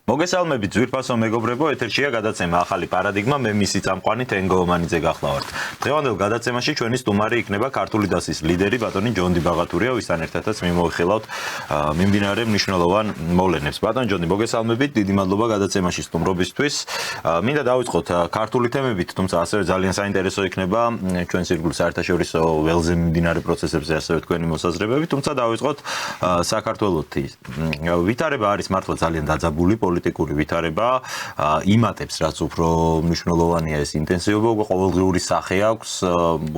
მოგესალმებით ძვირფასო მეგობრებო, ეთერშია გადაცემა ახალი პარადიგმა, მე მისი წამყვანი თენგო ომანიძე გახლავართ. დღევანდელ გადაცემაში ჩვენი სტუმარი იქნება ქართული დასის ლიდერი ბატონი ჯონდი ბაღათურია, ვისთან ერთადაც მიმოვიხილავთ მიმდინარე მნიშვნელოვან მოვლენებს. ბატონი ჯონდი, მოგესალმებით, დიდი მადლობა გადაცემაში სტუმრობისთვის. მინდა დავიწყოთ ქართული თემებით, თუმცა ასევე ძალიან საინტერესო იქნება ჩვენს ირგვლივ საერთაშორისო ველზე მიმდინარე პროცესებზე ასევე თქვენი მოსაზრებები, თუმცა დავიწყოთ საქართველოთი. ვითარება არის მართლა ძალიან დაძაბული პოლიტიკური ვითარება, იმატებს რაც უფრო მნიშვნელოვანია ეს ინტენსივობა, ყოველდღიური სახე აქვს,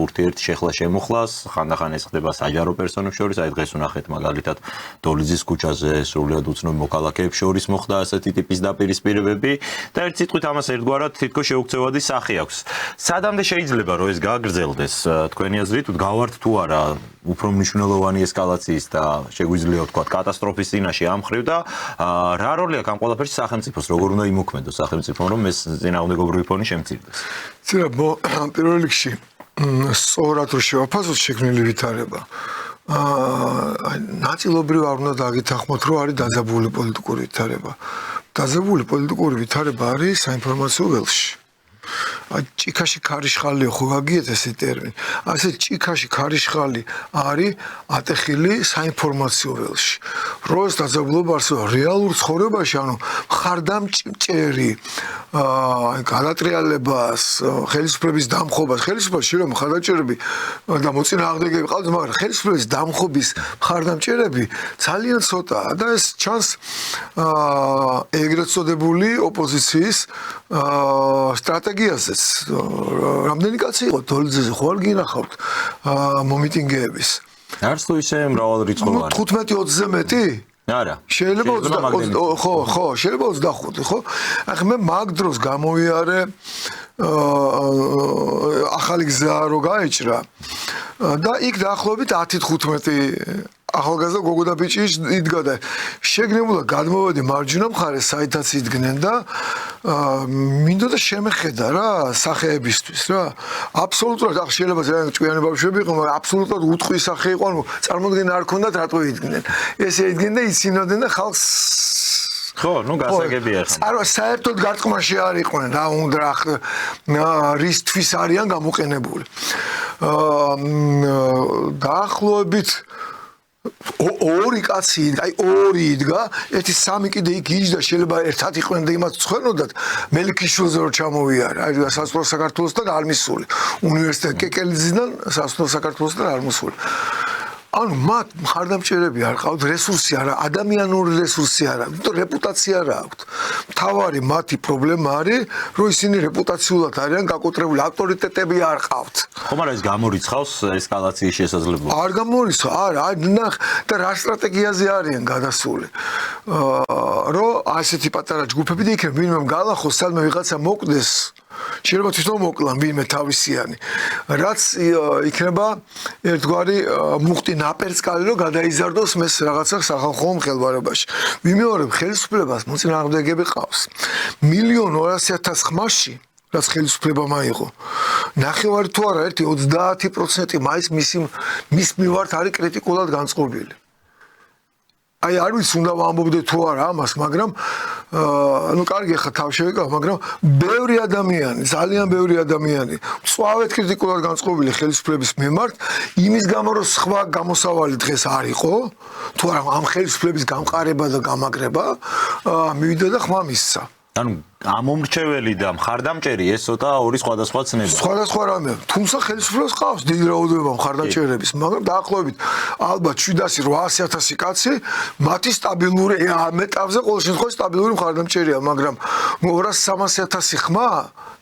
ურთიერთი შეხლა შემოხლას, ხანდახან ეს ხდება საჯარო პერსონებს შორის, აი დღეს ვნახეთ მაგალითად დოლიძის ქუჩაზე სრულიად უცნობ მოქალაქეებს შორის მოხდა ასეთი ტიპის დაპირისპირებები და ერთ სიტყვით ამას ერთგვარად თითქოს შეუქცევადი სახე აქვს. სადამდე შეიძლება რომ ეს გააგრძელდეს თქვენი აზრით, გავართ თუ არა უფრო მნიშვნელოვანი ესკალაციის და შეგვიძლია ვთქვათ კატასტროფის წინაშე ამ მხრივ და რა როლი აქვს ამ ყველაფერში სახელმწიფოს, როგორ უნდა იმოქმედოს სახელმწიფომ, რომ ეს წინააღმდეგობრივი ფონი შემცირდეს? პირველ რიგში სწორად რომ შევაფასოთ შექმნილი ვითარება. ნაწილობრივ არ უნდა დაგითანხმოთ, რომ არის დაძაბული პოლიტიკური ვითარება. დაძაბული პოლიტიკური ვითარება არის საინფორმაციო ველში. ჭიქაში ქარიშხალიო ხო გაგიეთ ესე ტერმინი. ასე ჭიქაში ქარიშხალი არის ატეხილი საინფორმაციო ველში. როს დაძაბულობა არსებობს რეალურ ცხოვრებაში, ანუ მხარდამჭერი გადატრიალებას, ხელისუფლების დამხობას, ხელისუფლება შეიძლება მხარდამჭერები და მოწინააღმდეგეები ყავდეს, მაგრამ ხელისუფლების დამხობის მხარდამჭერები ძალიან ცოტაა და ეს ჩანს ეგრეთ წოდებული ოპოზიციის სტრატეგიაზეც. რამდენი კაცი იყო დოლიძეზე ხო არ გინახავთ მომიტინგეების? არც თუ ისე მრავალრიცხოვანი. 15-20-ზე მეტი? არა. შეიძლება 20 ხო, შეიძლება 25, ხო? ახლა მე მაგ დროს გამოვიარე ახალი გზა რო გაეჭრა და იქ დაახლოებით 10-15 ახალგაზრდა გოგო და ბიჭი იდგა და შეგნებულად გადმოვედი მარჯვენა მხარეს, საითაც იდგნენ და მინდოდა შემეხედა რა სახეებისთვის რა. აბსოლუტურად ახლა შეიძლება ძალიან ჭკვიანი ბავშვები იყო, მაგრამ აბსოლუტურად უთხრი სახე იყო, ანუ წარმოდგენა არ ქონდათ რატო იდგნენ. ესე იდგნენ და იცინოდნენ და ხალხს ხო, ნუ გასაგებია ხა. საერთოდ გარწყმაში არ იყვნენ, რა უნდა რისთვის არიან გამოყენებული. დაახლოებით ორი კაცი, აი ორი იდგა, ერთი სამი კიდე იქ იჯდა, შეიძლება ერთად იყვნენ და იმას ცხენოდათ, მელიქიშვილზე რო ჩამოვიარა, აი სასწავლო საქართველოსთან არ მისული. უნივერსიტეტ კეკელიძიდან სასწავლო საქართველოსთან არ მისული. ანუ მათ მხარდამჭერები არ ყავთ, რესურსი არა, ადამიანური რესურსი არა, თუმცა რეპუტაცია რა აქვთ. მთავარი მათი პრობლემა არის, რომ ისინი რეპუტაციულად არიან გაკოტრებული, ავტორიტეტები არ ყავთ. ხო, მაგრამ ეს გამორიცხავს ესკალაციის შესაძლებლობას. არ გამორიცხავს, არა, ნახ და რა სტრატეგიაზე არიან გადასული. რომ ასეთი პატარა ჯგუფები და იქნებ ვინმე გალახოს, სადმე ვიღაცა მოკვდეს, შეიძლება თვითონ მოკლან ვინმე თავისიანი. რაც იქნება ერთგვარი მუხტი ნაპერწკალი, რომ გადაიზარდოს მეს რაღაცა სახალხო ხელვარებაში. ვიმეორებ ხელისუფლებას მოწინააღმდეგეები ყავს. 1,200,000 ხმაში რაც ხელისუფლებამ აიღო. ნახევარი თუ არა, ერთი 30% მაინც მის მიმართ არის კრიტიკულად განწყობილი. აი არ ვიცი უნდა ვამბობდე თუ არა ამას, მაგრამ ну კარგი ხა თავ შევიკავ, მაგრამ ბევრი ადამიანი, ძალიან ბევრი ადამიანი წვავეთ კრიტიკულად განწყობილი ხელისუფლების მიმართ, იმის გამო რომ სხვა გამოსავალი დღეს არ იყო, თუ არა ამ ხელისუფლების გამყარება და გამაგრება, მივიდა და ხმა მისცა. ანუ ამომრჩეველი და მხარდამჭერი ეს ცოტა ორი სხვადასხვა ცნება. სხვადასხვა რამე. თუმცა ხელისუფლებას ყავს დიდი რაოდენობა მხარდამჭერების, მაგრამ დაახლოებით ალბათ 700-800,000 კაცი მათი სტაბილური მეტავზე ყოველ შემთხვევაში სტაბილური მხარდამჭერია, მაგრამ 200-300,000 ხმა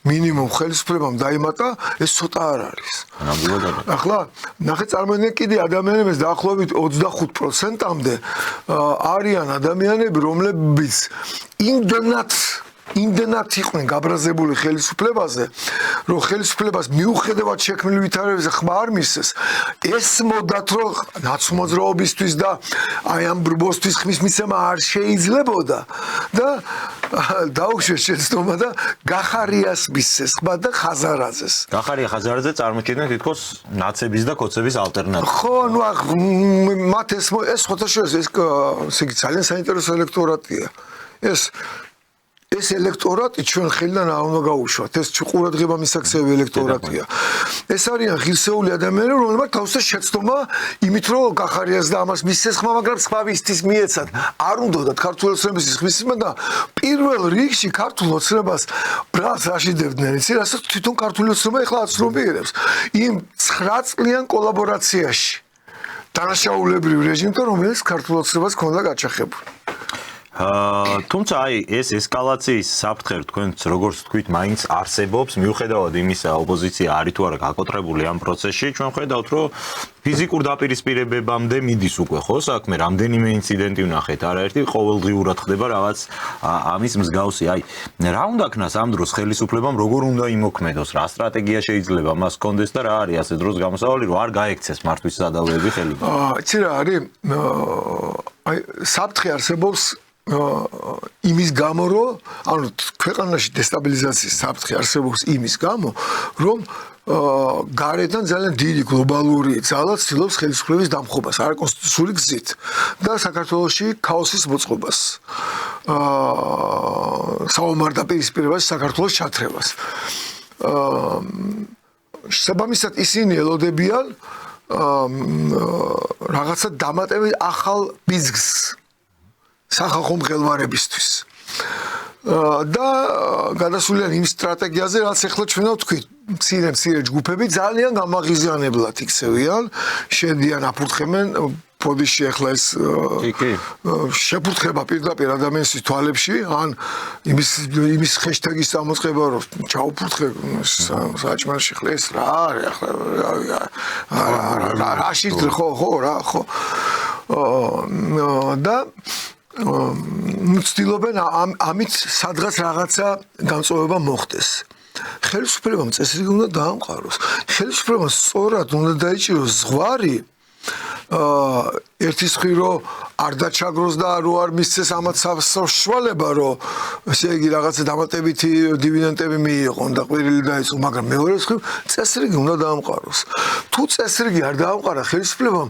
მინიმუმ ხელისუფლებამ დაიმატა, ეს ცოტა არ არის. ახლა ნახე წარმოიდგინე კიდე ადამიანებს დაახლოებით 25%-მდე არიან ადამიანები, რომლებიც იმდენად იყვნენ გაბრაზებული ხელისუფლებაზე, რომ ხელისუფლებას მიუხედავად შექმნილი ვითარებაზე ხმა არ მისცეს, ეს მოდათ რომ ნაცმოძრაობისთვის და აი ამ ბრბოსთვის ხმის მიცემა არ შეიძლებოდა და დაუშვეს შეცდომა და გახარიას მისცეს ხმა და ხაზარაძეს. გახარია ხაზარაძე წარმოჩენდნენ თითქოს ნაცების და კოცების ალტერნატივას. ხო, ნუ მათ ეს ხოთაშორის ეს ძალიან საინტერესო ელექტორატია. ეს ეს ელექტორატი ჩვენ ხელიდან არ უნდა გაუშვათ. ეს ყურადღება მისაქცევი ელექტორატია. ეს არიან ღირსეული ადამიანები, რომლებმაც თავისთავად შეცდომა იმით, რომ გახარიას და ამას მისცეს ხმა, მაგრამ სხვა ვისთვის მიეცათ. არ უნდათ ქართულ ოცნებისთვის ხმისმა და პირველ რიგში ქართულ ოცნებას ბრალს აშიდებდნენ. იცი, რასაც თვითონ ქართული ოცნება ეხლა აცნობიერებს. იმ 9 წლიან კოლაბორაციაში დანაშაულებრივ რეჟიმთან, რომელიც ქართულ ოცნებას ჰქონდა გაჩახებული. თუმცა აი ეს ესკალაციის საფრთხე თქვენც როგორც თქვით მაინც არსებობს მიუხედავად იმისა ოპოზიცია არის თუ არა გაკოტრებული ამ პროცესში ჩვენ ხედავთ რომ ფიზიკურ დაპირისპირებებამდე მიდის უკვე ხო საქმე რამდენიმე ინციდენტი ვნახეთ არაერთი ყოველდღიურად ხდება რაღაც ამის მსგავსი აი რა უნდა ქნას ამ დროს ხელისუფლებამ როგორ უნდა იმოქმედოს რა სტრატეგია შეიძლება მას ჰქონდეს და რა არის ასე დროს გამოსავალი რომ არ გაექცეს მართვის სადავეები ხელიდან იცი რა არის აი საფრთხე არსებობს იმის გამო რომ ანუ ქვეყანაში დესტაბილიზაციის საფრთხე არსებობს იმის გამო რომ გარედან ძალიან დიდი გლობალური ძალა ცდილობს ხელისუფლების დამხობას არაკონსტიტუციური გზით და საქართველოში ქაოსის მოწყობას საომარ დაპირისპირებას საქართველოს ჩათრებას შესაბამისად ისინი ელოდებიან რაღაცა დამატებით ახალ ბიზნეს სახალხო მღელვარებისთვის და გადასულიან იმ სტრატეგიაზე რაც ახლა ჩვენ ვთქვით მცირე ჯგუფები ძალიან გამაღიზიანებლად იქცევიან შედიან აფურთხებენ ფოდიში ახლა ეს შეფურთხება პირდაპირ ადამიანის თვალებში ან იმის ჰეშტეგის გამოწყება რომ ჩაუფურთხე საჭმელში ხლა ეს რა არის ახლა რაში ხო რა ხო და ცდილობენ ამით სადღაც რაღაცა განწყობა მოხდეს. ხელისუფლებამ წესრიგი უნდა დაამყაროს. ხელისუფლებამ სწორად უნდა დაიჭიროს ზღვარი ერთის ხირო არ დაჩაგროს და რო არ მისცეს ამათ საშუალება რომ ესე იგი რაღაცა დამატებითი დივიდენდები მიიღონ და ყვირილი დაიწყო მაგრამ მეორე ხრივ წესრიგი უნდა დაამყაროს თუ წესრიგი არ დაამყარა ხელისუფლებამ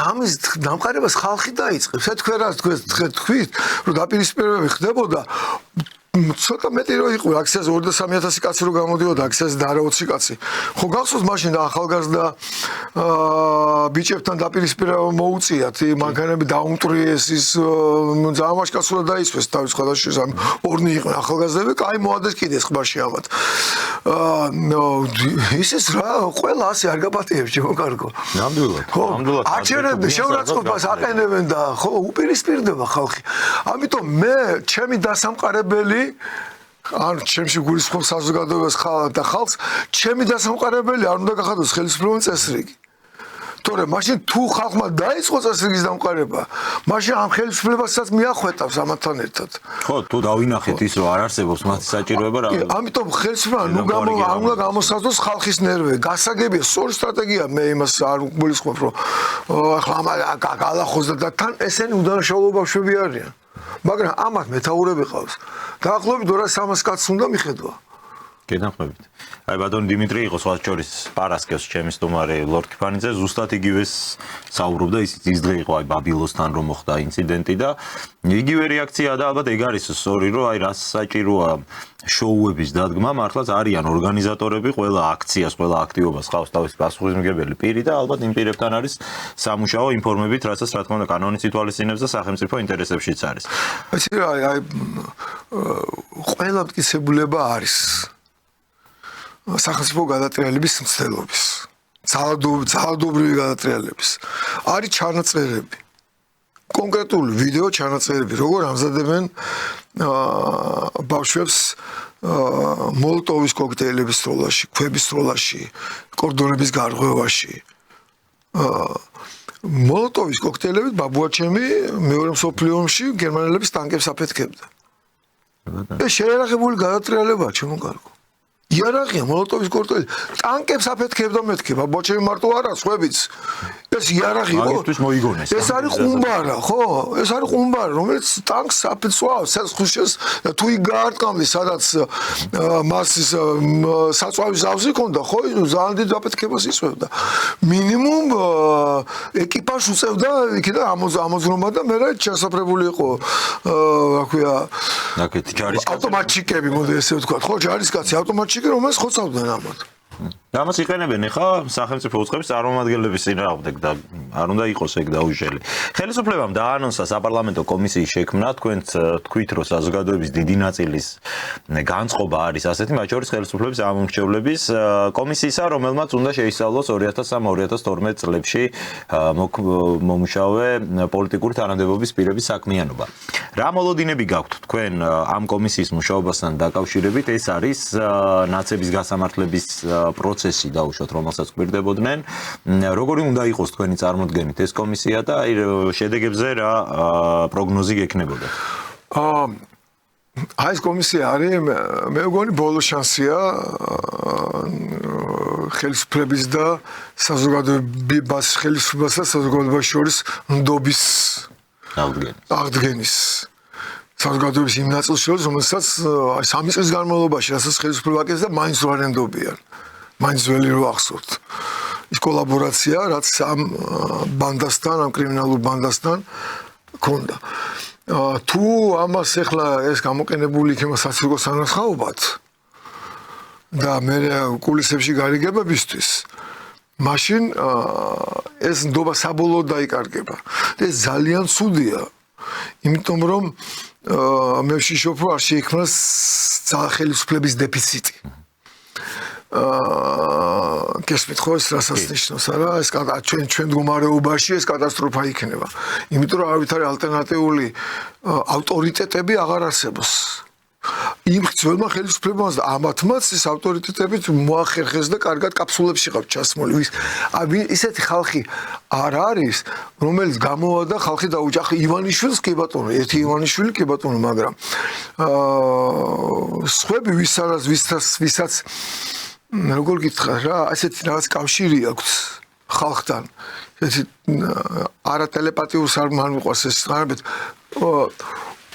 ამის დამყარებას ხალხი დაიწყებს თქვენ რა თქვით რომ დაპირისპირებები ხდებოდა ცოტა მეტი რო იყო აქციაზე 23000 კაცი რო გამოდიოდა აქციაზე და არა 20 კაცი ხო გახსოვს მაშინ და ახალგაზრდა ბიჭებთან დაპირისპირება მოუწიათ მანქანები დაუმტრიეს ის ძამაშკაცურად დაისვეს თავის ხალხში სამ ორნი იყვნენ ახალგაზრდები კაი მოადეს კიდეს ხმაში ამათ ისეს რა ყველა ასე არ გაპატიებს ჩემო კარგო ნამდვილად აჩერები შეურაცხყოფას აყენებენ და ხო უპირისპირდება ხალხი ამიტომ მე ჩემი დასამყარებელი ან ჩემში გულისხმობ საზოგადოებას და ხალხს ჩემი დასამყარებელი არ უნდა გახადოს ხელისუფლებამ წესრიგი თორემ მაშინ თუ ხალხმა დაიწყო წესრიგის დამყარება მაშინ ამ ხელისუფლებასაც მიახვეტავს ამათთან ერთად ხო თუ დავინახეთ ის რომ არ არსებობს მათი საჭიროება რა ამიტომ ხელისუფლებამ არ უნდა გამოსაზრდოს ხალხის ნერვები გასაგებია სწორი სტრატეგია მე იმას არ გულისხმობ რომ ახლა გალახოს და თან ესენი უდანაშაულობავშვები არიან მაგრამ ამათ მეთაურები ყავს დაახლოებით 200-300 კაცს უნდა მიხედვა გეთანხმებით აი ბატონ დიმიტრი იყო სხვა შორის პარასკევს ჩემი სტუმარი ლორდ კიფანიძე ზუსტად იგივეს საუბრობდა ისიც ის დღე იყო აი ბაბილოსთან რომ მოხდა ინციდენტი და იგივე რეაქცია და ალბათ ეგ არის სწორი რომ აი რას საჭიროა შოუების დადგმა მართლაც არიან ორგანიზატორები ყველა აქციას ყველა აქტივობას ხავს თავის პასუხისმგებელი პირი და ალბათ იმ პირებთან არის სამუშაო ინფორმებით რასაც რა თქმა უნდა კანონიც ითვალისწინებს და სახელმწიფო ინტერესებშიც არის აი ყველა მტკიცებულება არის სახელმწიფო გადატრიალების მცდელობის ძალადობრივი გადატრიალების არის ჩანაწერები კონკრეტული ვიდეო ჩანაწერები როგორ ამზადებენ ბავშვებს მოლოტოვის კოქტეილების სროლაში ქვების სროლაში კორდონების გარღვევაში მოლოტოვის კოქტეილებით ბაბუაჩემი მეორე მსოფლიო ომში გერმანელების ტანკებს აფეთქებდა ეს შეერაღებული გადატრიალებაა ჩემო კარგო იარაღია მოლოტოვის კოქტეილი ტანკებს აფეთქებდა მეთქე ბაბუაჩემი მარტო არა სხვებიც ეს იარაღი იყო. მაგისთვის მოიგონეს. ეს არის ყუმბარა, ხო? ეს არის ყუმბარა, რომელიც ტანკს აფიცვავს, ცეცხლშეს თუ იქ გაარტყამდი, სადაც მას საწვავის ავზი ქონდა, ხო? ძალიან დიდ აფეთქებას იწვევდა. მინიმუმ ეკიპაჟს უწევდა იქიდან ამოძრომა და მე ჩასაფრებული იყო, რა ქვია, ნაკეთი ჯარისკაცი. ავტომატჩიკები, მოდი ესე ვთქვა, ხო, ჯარისკაცი, ავტომატჩიკი, რომელიც ხოცავდნენ ამათ. ამას იყენებენ ახლა სახელმწიფო უწყების წარმომადგენლების წინააღმდეგ და არ უნდა იყოს ეგ დაუჟელი. ხელისუფლებამ დაანონსა საპარლამენტო კომისიის შექმნა, თქვენ თქვით, რომ საზოგადოების დიდი ნაწილის განწყობა არის ასეთი, მათ შორის ხელისუფლების ამომრჩევლების კომისიისა, რომელმაც უნდა შეისწავლოს 2003-2012 წლებში მომუშავე პოლიტიკური თანამდებობის პირების საქმიანობა. რა მოლოდინები გაქვთ თქვენ ამ კომისიის მუშაობასთან დაკავშირებით? ეს არის ნაცების გასამართლების პროცესი დაუშვათ, რომელსაც გვირდებოდნენ. როგორი უნდა იყოს თქვენი წარმოდგენით ეს კომისია და აი შედეგებზე რა პროგნოზი გექნებოდა? აი ეს კომისია არის მე მგონი ბოლო შანსია ხელისუფლების და საზოგადოების ხელისუფლებას და საზოგადოებას შორის ნდობის აღდგენის საზოგადოების იმ ნაწილს შორის, რომელსაც 3 წლის განმავლობაში რასაც ხელისუფლება აკეთებს და მაინც რო არ ენდობიან. მაინც ველი რო ახსოვთ. ის კოლაბორაცია, რაც ამ ბანდასთან, ამ კრიმინალურ ბანდასთან ქონდა. თუ ამას ახლა ეს გამოყენებული იქნება სასწრაფო სანახაობად და მე კულისებში გარიგებებისთვის, მაშინ ეს ნდობა საბოლოოდ დაიკარგება. ეს ძალიან ცუდია. იმიტომ რომ მე ვშიშობ, რომ არ შეიქმნას ხელისუფლების დეფიციტი. გესმით ხო ეს რასაც ნიშნავს, არა? ეს ჩვენ მდგომარეობაში ეს კატასტროფა იქნება. იმიტომ რომ არავითარი ალტერნატიული ავტორიტეტები აღარ არსებობს. იმ ძველმა ხელისუფლებამ და ამათმაც ეს ავტორიტეტები მოახერხეს და კარგად კაფსულებში ყავთ ჩასმული. ისეთი ხალხი არ არის, რომელიც გამოვა და ხალხი დაუჭახა ივანიშვილს კი ბატონო, ერთი ივანიშვილი კი ბატონო, მაგრამ სხვები ვისაც როგორ გითხრა რა, ასეთი რაღაც კავშირი აქვს ხალხთან. ესეთი არა ტელეპათიურს არ მიყვარს ეს არამედ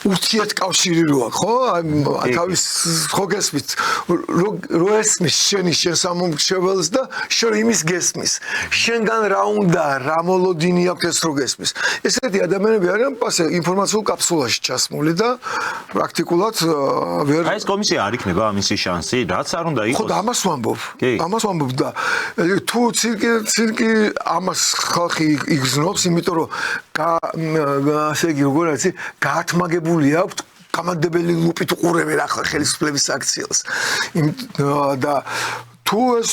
ურთიერთკავშირი რო აქვს, ხო? თავის ხო გესმის, რო ესმის შენი შენ სამომრჩეველს და შენ იმის გესმის. შენგან რა უნდა, რა მოლოდინი აქვს ეს რო გესმის. ესეთი ადამიანები არიან პასე ინფორმაციულ კაფსულაში ჩასმული და პრაქტიკულად ვერ აი ეს კომისია არ იქნება ამისი შანსი, რაც არ უნდა იყოს. ხო და ამას ვამბობ. ამას ვამბობ და თუ ცირკი ამას ხალხი იგზნობს, იმიტომ რომ ასე იგი როგორ არის გაათმაგებული აქვთ გამადებელი ლუპით უყურებენ ახლა ხელისუფლების აქციელს. და თუ ეს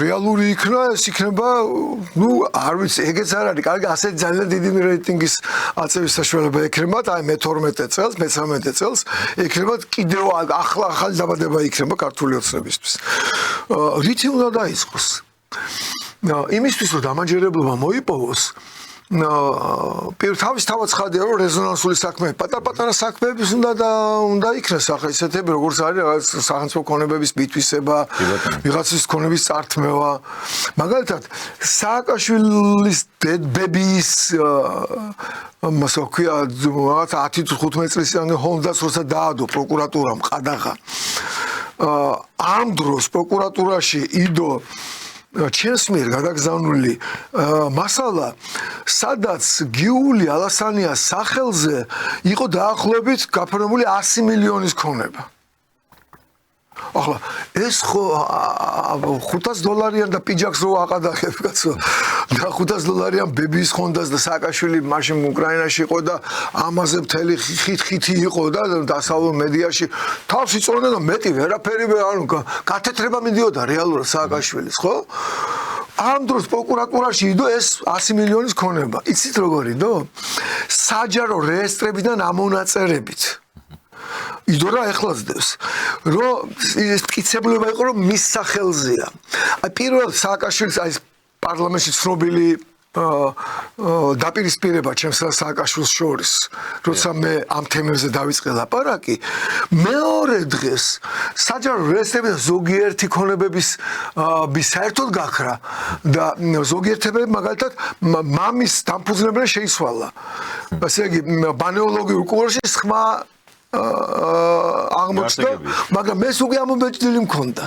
რეალური იქნა, ეს იქნება, ნუ არ ვიცი, ეგეც არ არის, კარგი, ასე ძალიან დიდი რეიტინგის აწევის საშუალება ექნება, აი მე-12 წელს, მე-13 წელს ექნება კიდევ ახალი დაბადება იქნება ქართული ოცნებისთვის. რითი უნდა დაიწყოს? იმისთვის რომ დამაჯერებლობა მოიპოვოს, თავის ცხადია რომ რეზონანსული საქმე, პატარ-პატარა საქმეების უნდა იქნას ახლა ისეთები როგორც არის რაღაც სახელმწიფო ქონებების მითვისება, ვიღაცის ქონების წართმევა. მაგალითად, სააკაშვილის ბებიის მასა ქვია რაღაც 10-15 წლისამდე ჰონდას როცა დაადო პროკურატურამ ყადაღა. ამ დროს პროკურატურაში იდო ჩემს მიერ გადაგზავნილი მასალა, სადაც გიული ალასანიას სახელზე იყო დაახლოებით გაფორმებული 100 მილიონის ქონება. ახლა ეს ხო $500 და პიჯაკს რო აყადახებ კაცო და $500 ბებიის ხონდას და სააკაშვილი მაშინ უკრაინაში იყო და ამაზე მთელი ხითი იყო და დასავლურ მედიაში თავს იწონდა და მეტი ვერაფერი ანუ გათეთრება მიდიოდა რეალურად სააკაშვილის, ხო? ამ დროს პროკურატურაში იდო ეს 100 მილიონის ქონება. იცით როგორ იდო? საჯარო რეესტრებიდან ამონაწერებით. იდო რა ეხლასდევს, რომ ეს მტკიცებლობა იყო, რომ მის სახელზეა. აი პირველ სააკაშვილის აი პარლამენტში ცნობილი დაპირისპირება ჩემს და სააკაშვილის შორის, როცა მე ამ თემებზე დავიწყე ლაპარაკი, მეორე დღეს საჯარო რეესტრები და ზოგიერთი ქონებების საერთოდ გაქრა და ზოგიერთები მაგალითად მამის დამფუძნებელი შეიცვალა. ასე იგი ბანეოლოგიურ კურსში ხმა აღმოჩნდა, მაგრამ ეს უკვე ამობეჭდილი მქონდა.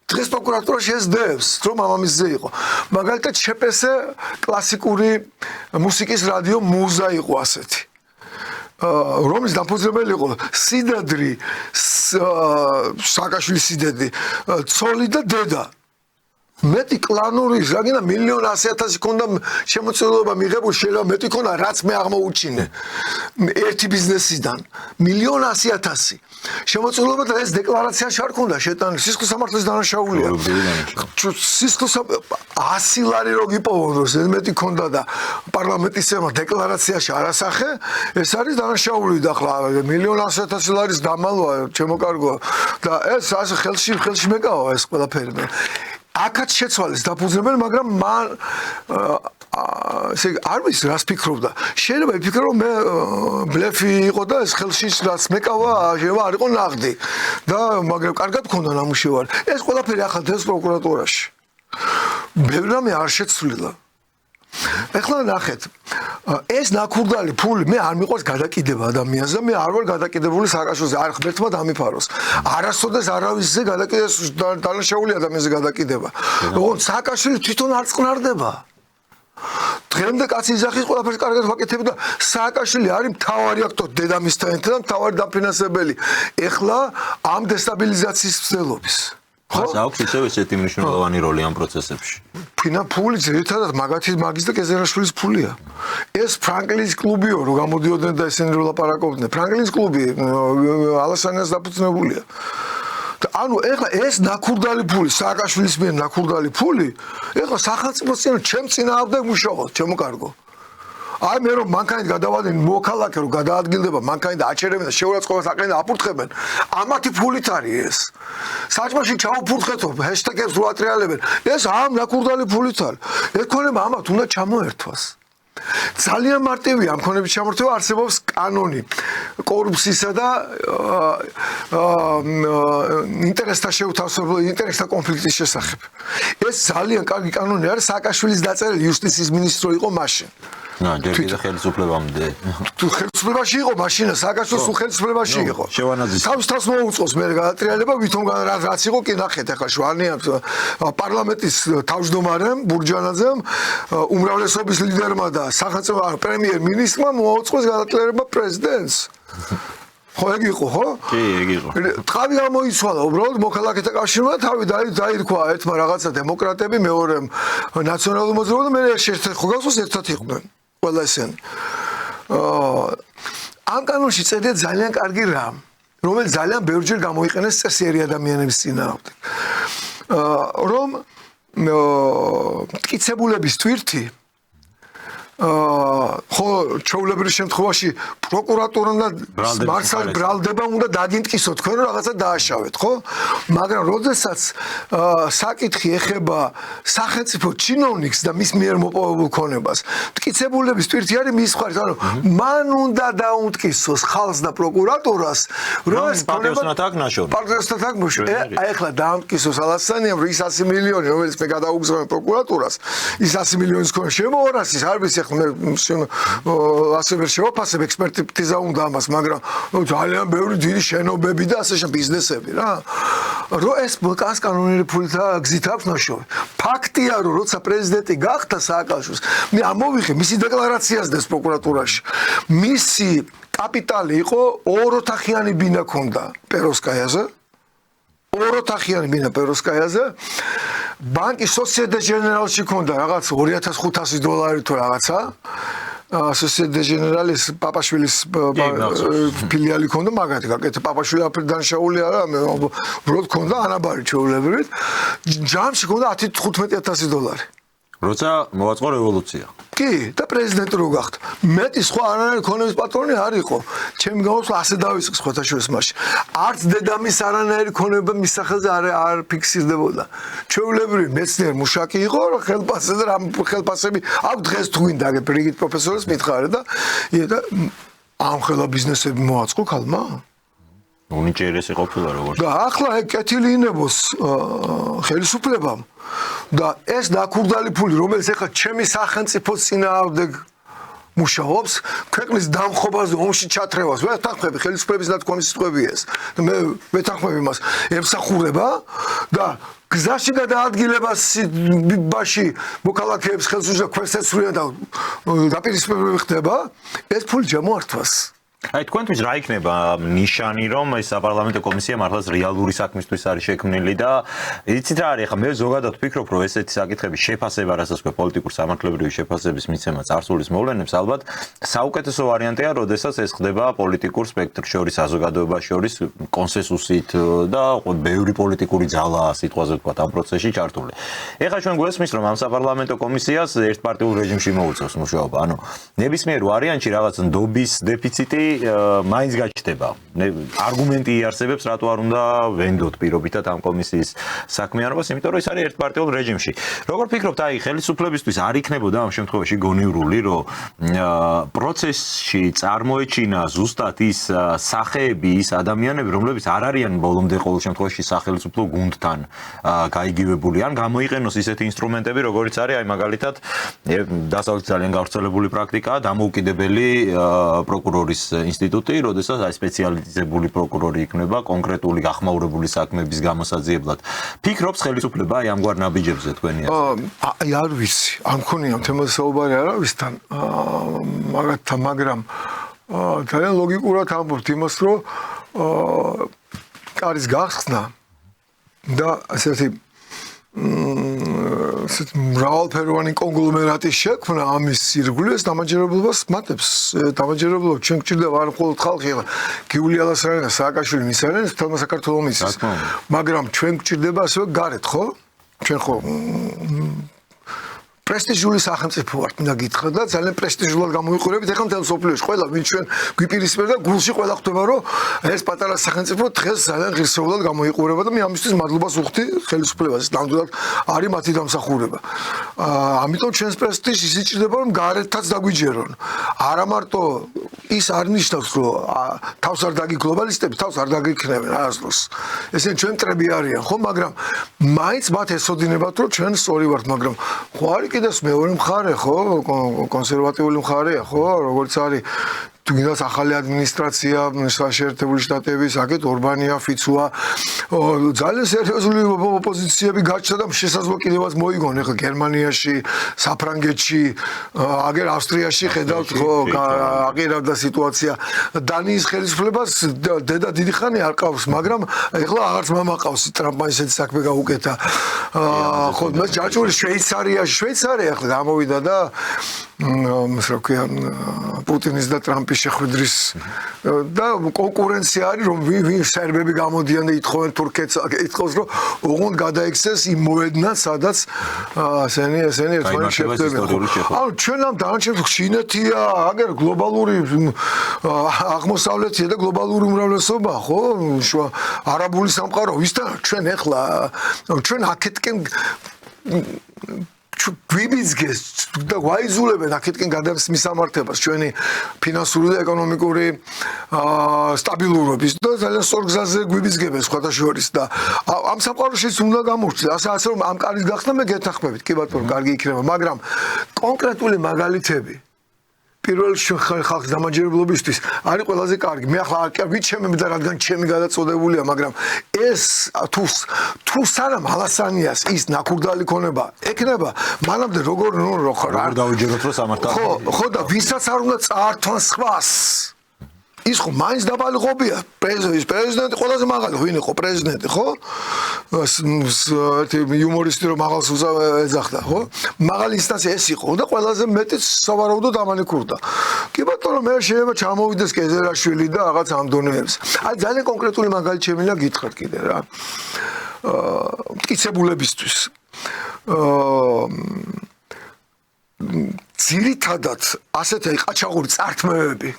დღეს პროკურატურა შეძდებს, რომ მამამისზე იყო. მაგალითად, შეპესე კლასიკური მუსიკის რადიო მუზა იყო ასეთი. რომლის დამფუძნებელი იყო სიდადრი, სააკაშვილის სიდადრი, ცოლი და დედა. მეტი კლანური რაგინა 1,100,000 ქონდა შემოწირულობა მიღებული, შეიძლება მეტი ქონდა, რაც მე აღმოუჩინე ერთი ბიზნესიდან 1,100,000 შემოწირულობა და ეს დეკლარაციაში არ ქონდა შეტანილი, სისხლის სამართლის დანაშაულია. სისხლის 100 ლარი რო გიპოვონ, ეს მეტი ქონდა და პარლამენტის წევრმა დეკლარაციაში არასახე, ეს არის დანაშაული და ახლა 1,100,000 ლარის დამალვა ჩემო კარგო და ეს ასე ხელში მეკავა ეს ყველაფერი. აქაც შეცვალეს დაფუძნებელი, მაგრამ მან ესე არ ვიცი რას ფიქრობდა. შეიძლება იფიქრო რომ მე ბლეფი იყო და ეს ხელში რაც მეკავა, შეიძლება არ იყო ნაღდი და მაგრამ კარგად მქონდა ნამუშევარი. ეს ყველაფერი ახლა დღეს პროკურატურაში. ბევრი რამე არ შეცვლილა. ეხლა ნახეთ, ეს ნაკურდალი ფული მე არ მიყვარს გადაკიდება ადამიანზე, მე არ ვარ გადაკიდებული სააკაშვილზე, არ ღმერთმა დამიფაროს. არასოდეს არავისზე გადაკიდეს დანაშაული ადამიანზე გადაკიდება. ოღონდ სააკაშვილი თვითონ არ წყნარდება. დღემდე კაცი იძახის ყველაფერს კარგად ვაკეთებ და სააკაშვილი არის მთავარი აქტორი დედამისთან ერთად და მთავარი დაფინანსებელი. ეხლა ამ დესტაბილიზაციის მცდელობის. ხოს აქვს ისევ ესეთი მნიშვნელოვანი როლი ამ პროცესებში. ფული ძირითადად მაგის და კეზერაშვილის ფულია. ეს ფრანკლინის კლუბიო რო გამოდიოდნენ და ესენი რო ლაპარაკობდნენ. ფრანკლინის კლუბი ალასანიას დაფუძნებულია. ანუ ეხლა ეს ნაკურდალი ფული, სააკაშვილის მიერ ნაკურდალი ფული, ეხლა სახელმწიფოს წინ ჩემ წინააღმდეგ მუშაობ, ჩემო კარგო. აი მე რომ მანქანით გადავადნენ მოქალაქე რომ გადაადგილდება მანქანით და აჩერებენ და შეურაცხყოფას აყენებენ და აფურთხებენ ამათი ფულით არის ეს საჭმაში ჩაუფურთხეთო ჰეშტეგებს რო ატრიალებენ ეს ამ ნაკურდალი ფულით არის ეკონომა ამათ უნდა ჩამოერთვას ძალიან მარტივია ამ ქონების ჩამორთვა არსებობს კანონი კორუფციისა და ინტერესთა შეუთავსებლობა ინტერესთა კონფლიქტის შესახებ ეს ძალიან კარგი კანონი არის სააკაშვილის დაწერილი იუსტიციის მინისტრო იყო მაშინ ჯერ კიდევ ხელისუფლებამდე. თუ ხელისუფლებაში იყო მაშინა, სააკაშვილის ხელისუფლებაში იყო. შევანაზის. თავის მოუწყოს მე გადატრიალება, ვითომ რაც იყო კი ნახეთ ახლა შვანია პარლამენტის თავმჯდომარემ ბურჯანაძემ უმრავლესობის ლიდერმა და სახელმწიფო პრემიერ-მინისტრმა მოუწყოს გადატრიალება პრეზიდენტს. ხო ეგ იყო, ხო? კი, ეგ იყო. თავი გამოიცვალა, უბრალოდ მოქალაქეთა კავშირმა თავი დაირქვა ერთმა რაღაცა დემოკრატები, მეორემ ნაციონალური მოძრაობა და მე შეერთეთ ხო გახსოვს ერთად იყვნენ. ყველა ესენი. ამ კანონში წერია ძალიან კარგი რამ, რომელიც ძალიან ბევრჯერ გამოიყენეს წესიერი ადამიანების წინააღმდეგ. რომ მტკიცებულების ტვირთი ხო ჩაულებრის შემთხვევაში პროკურატურამ და მარცხალ ბრალდება უნდა დაგინტკისო თქვენ რომ რაღაცა დააშავეთ ხო მაგრამ როდესაც საკითხი ეხება სახელმწიფო ჩინოვნიკს და მის მიერ მოპოვებულ ქონებას მტკიცებულების ტვირთი არის მის მხარეს ანუ მან უნდა დაუმტკიცოს ხალხს და პროკურატურას რომ ეს პატრიოტულად აქ ნაშოვნი პატრიოტულად აქ ნაშოვნი აი ახლა დაუმტკიცოს ალასანიამ რომ ის 100 მილიონი რომელიც მე გადაუგზავნე პროკურატურას ის 100 მილიონის ქონა შემოარას ის არ ვიცი ასე ვერ შევაფასებ ექსპერტიზა უნდა ამას, მაგრამ ძალიან ბევრი დიდი შენობები და ასე ბიზნესები რა. რომ ეს კანონიერი ფულით გზით აქვს ნაშოვი. ფაქტია რომ როცა პრეზიდენტი გახდა სააკაშვილს, მე ამოვიღე მისი დეკლარაციას და პროკურატურაში. მისი კაპიტალი იყო 2 ოთახიანი ბინა ქონდა პეროსკაიაზე. 2 ოთახიანი ბინა პეროსკაიაზე. ბანკი სოციედე ჟენერალში ქონდა რაღაც $2,500 თუ რაღაცა. სოციედე ჟენერალის პაპაშვილის ფილიალი ქონდა მაგათი გაკეთე პაპაშვილი აფრიდან დანაშაული არა მე უბრალოდ ქონდა ანაბარი ჩვეულებრივით ჯამში ქონდა $10-15,000 როცა მოვაწყო რევოლუცია. კი, და პრეზიდენტი რო გახდა. მეტი სხვა არანაირი ქონების პატრონი არ იყო. ჩემი გამოსვლა ასე დავიწყე სხვათა შორის მასში. არც დედამის არანაირი ქონება მის სახელზე არ ფიქსირდებოდა. ჩვეულებრივი მეცნიერ მუშაკი იყო, ხელფასზე და რამ ხელფასები აქ დღეს თუ გინდა რიგით პროფესორის მითხარე და ამ ხელა ბიზნესები მოაწყო ქალმა. უნიჭიერესი ყოფილა როგორც. და ახლა ეგ კეთილი ინებოს ხელისუფლებამ და ეს დაკურდალი ფული, რომელიც ახლა ჩემი სახელმწიფოს წინააღმდეგ მუშაობს, ქვეყნის დამხობაზე ომში ჩათრევას. ვეთანხმები ხელისუფლების ნათქვამი სიტყვები ეს. მე ვეთანხმები მას ემსახურება და გზაში გადაადგილებაში მოქალაქეებს ხელს უშლია ქვესს ეცვლიან და დაპირისპირება ხდება, ეს ფული ჩამოართვას. აი თქვენთვის რა იქნება ნიშანი რომ ეს საპარლამენტო კომისია მართლაც რეალური საქმისთვის არის შექმნილი და იცით რა არის ახლა მე ზოგადად ვფიქრობ რომ ესეთი საკითხების შეფასება რასაც ქვია პოლიტიკურ სამართლებრივი შეფასების მიცემა წარსულის მოვლენებს ალბათ საუკეთესო ვარიანტია როდესაც ეს ხდება პოლიტიკურ სპექტრს შორის საზოგადოებას შორის კონსენსუსით და ბევრი პოლიტიკური ძალა სიტყვაზე ვთქვათ ამ პროცესში ჩართული. ეხლა ჩვენ გვესმის რომ ამ საპარლამენტო კომისიას ერთპარტიულ რეჟიმში მოუწევს მუშაობა. ანუ ნებისმიერ ვარიანტში რაღაც ნდობის დეფიციტი მაინც გაჩნდება. არგუმენტი იარსებებს, რატო არ უნდა ვენდოთ პირობითად ამ კომისიის საქმიანობას, იმიტომ რომ ეს არის ერთპარტიულ რეჟიმში. როგორ ფიქრობთ, აი ხელისუფლებისთვის არ იქნებოდა ამ შემთხვევაში გონივრული, რომ პროცესში წარმოეჩინა ზუსტად ის სახეები, ის ადამიანები, რომლებიც არ არიან ბოლომდე ყოველ შემთხვევაში სახელმწიფო გუნდთან გაიგივებული, ან გამოიყენოს ისეთი ინსტრუმენტები, როგორიც არის აი მაგალითად დასავლეთ ძალიან გავრცელებული პრაქტიკაა დამოუკიდებელი პროკურორის ინსტიტუტი, როდესაც აი სპეციალიზებული პროკურორი იქნება კონკრეტული გახმაურებული საქმეების გამოსაძიებლად. ფიქრობს ხელისუფლება აი ამგვარ ნაბიჯებზე თქვენი აზრით? აი არ ვიცი, არ მქონია თემაზე საუბარი არავისთან, მაგათთან, მაგრამ ძალიან ლოგიკურად ამბობთ იმას, რომ კარის გახსნა და ასეთი მრავალფეროვანი კონგლომერატის შექმნა ამის ირგვლივ ეს დამაჯერებლობას მატებს. დამაჯერებლობა ჩვენ გვჭირდება არ მხოლოდ ხალხი, გიული ალასარიანი და სააკაშვილი მის არიან, თელმა საქართველოს მისის. მაგრამ ჩვენ გვჭირდება ასევე გარეთ, ხო? ჩვენ ხო პრესტიჟული სახელმწიფო ვართ, მინდა გითხრა და ძალიან პრესტიჟულად გამოიყურებით ახლა მთელ სოფლიოში. ყველა ვინ ჩვენ გვიპირისპირდა და გულში ყველა ხვდება რომ ეს პატარა სახელმწიფო დღეს ძალიან ღირსეულად გამოიყურება და მე ამისთვის მადლობას ვუხდი ხელისუფლებას. ნამდვილად არის მათი დამსახურება. ამიტომ ჩვენს პრესტიჟს ისიჭირდება რომ გარეთაც დაგვიჯერონ. არა მარტო ის არ ნიშნავს რომ თავს არ დაგი გლობალისტები, თავს არ დაგიქნებენ არასდროს. ესენი ჩვენ მტრები არიან, ხო, მაგრამ მაინც მათ ესოდინებათ რომ ჩვენ სწორი ვართ, მაგრამ ხო არის კიდევ მეორე მხარე, ხო, კონსერვატიული მხარეა, ხო, როგორც არის თუ გინდას ახალი ადმინისტრაცია, შეერთებული შტატების, აქეთ ორბანია, ფიცუა, ძალიან სერიოზული ოპოზიციები გაჩნდა და შესაძლოა კიდევაც მოიგონ ახლა გერმანიაში, საფრანგეთში, აგერ ავსტრიაში ხედავთ, ხო, აღიარდა სიტუაცია. დანიის ხელისუფლებას დედა დიდი ხანი არ ყავს, მაგრამ ახლა აღარც მამაყავს ტრამპმა ისეთი საქმე გაუკეთა. ხო, მას ჯაჭვური შვეიცარია ახლა გამოვიდა და მას რა ქვია პუტინის და ტრამპის შეხვედრის და კონკურენცია არის რომ ვინ სერბები გამოდიან და ითხოვენ თურქეთს ითხოვს რომ ოღონდ გადაიქცეს იმ მოედნად სადაც ესენი ერთმანეთს შეხვდებიან. ანუ ჩვენ ამ დანარჩენ ჩინეთია, აგერ გლობალური აღმოსავლეთია და გლობალური უმრავლესობა, ხო? არაბული სამყარო ვისთან ჩვენ ახლა ჩვენ აქეთკენ გვიბიძგეს და ვაიზულებენ აქეთკენ გადამისამართებას ჩვენი ფინანსური და ეკონომიკური სტაბილურობის და ძალიან სწორ გზაზე გვიბიძგებენ სხვათა შორის და ამ სამყაროშიც უნდა გამოვჩნდეს. ასე რომ ამ კარის გახსნა მე გეთანხმებით, კი ბატონო, კარგი იქნება, მაგრამ კონკრეტული მაგალითები პირველ ხალხის დამაჯერებლობისთვის არის ყველაზე კარგი. მე ახლა არ ვიცემები და რადგან ჩემი გადაწოდებულია, მაგრამ ეს თუ სანამ ალასანიას ის ნაკურდალი ქონება ექნება, მანამდე როგორ დავიჯეროთ რომ სამართალ. ხო და ვისაც არ უნდა წაართვან სხვას. ის ხო მაინც დაბალიღობია პრეზიდენტი ყველაზე მაღალი ვინ იყო პრეზიდენტი ხო ერთი იუმორისტი რომ მაღალს ეძახდა ხო მაღალი ინსტანცია ეს იყო და ყველაზე მეტი სავარაუდოდ ამანი ქურდა კი ბატონო მე შეიძლება ჩამოვიდეს კეზერაშვილი და რაღაც ამ დონეებს აი ძალიან კონკრეტული მაგალითი შემიძლია გითხრათ კიდე რა მტკიცებულებისთვის ძირითადად ასეთი ყაჩაღური წართმევები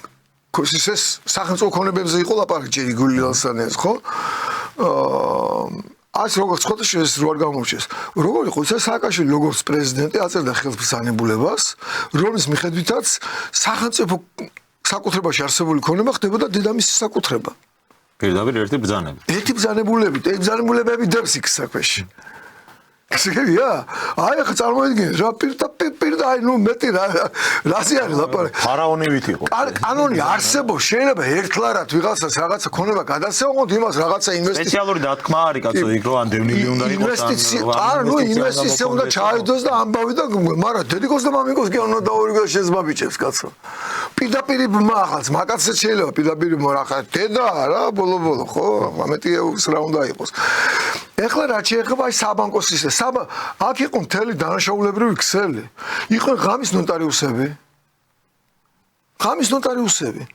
ეს სახელმწიფო ქონებებზე იყო ლაპარაკი გულილასანეს ხო? Ας როგორც ხოთში ეს რო არ გამოჩეს. როგორ იყო ეს სააკაშვილი როგორც პრეზიდენტი აწერდა ხელბრძანებულებას, რომლის მიხედვითაც სახელმწიფო საკუთრებაში არსებული ქონება ხდებოდა დედამისის საკუთრება. პირდაპირ ერთი ბრძანებით. ერთი ბრძანებულებით, ეს ბრძანებულებები დებს იქ საქმეში. გასაგებია? აი ახლა წარმოიდგინეთ რა პირდაპირ აი ნუ მეტი რაზე არის ლაპარაკი. ფარაონივით იყო. კანონი არსებობს, შეიძლება ერთლარად ვიღაცას რაღაცა ქონება გადასცემოთ იმას რაღაცა ინვესტიცია. სპეციალური დათქმა არის კაცო იქ რო ან დევნილი უნდა იყოს. ინვესტიცია უნდა ჩაიდოს და ამბავი და მაგრამ დედიკოს და მამიკოს კი უნდა დაურიგოს შეძმა ბიჭებს კაცო. პირდაპირ ახალს მაგაცაც შეიძლება პირდაპირ მორახა დედა რა ბოლო ხო? ამეტი რა უნდა იყოს. ეხლა რა შეეხება აი საბანკო სისტემა. აქ იყო მთელი დანაშაულებრივი ქსელი. იყო ღამის ნოტარიუსები.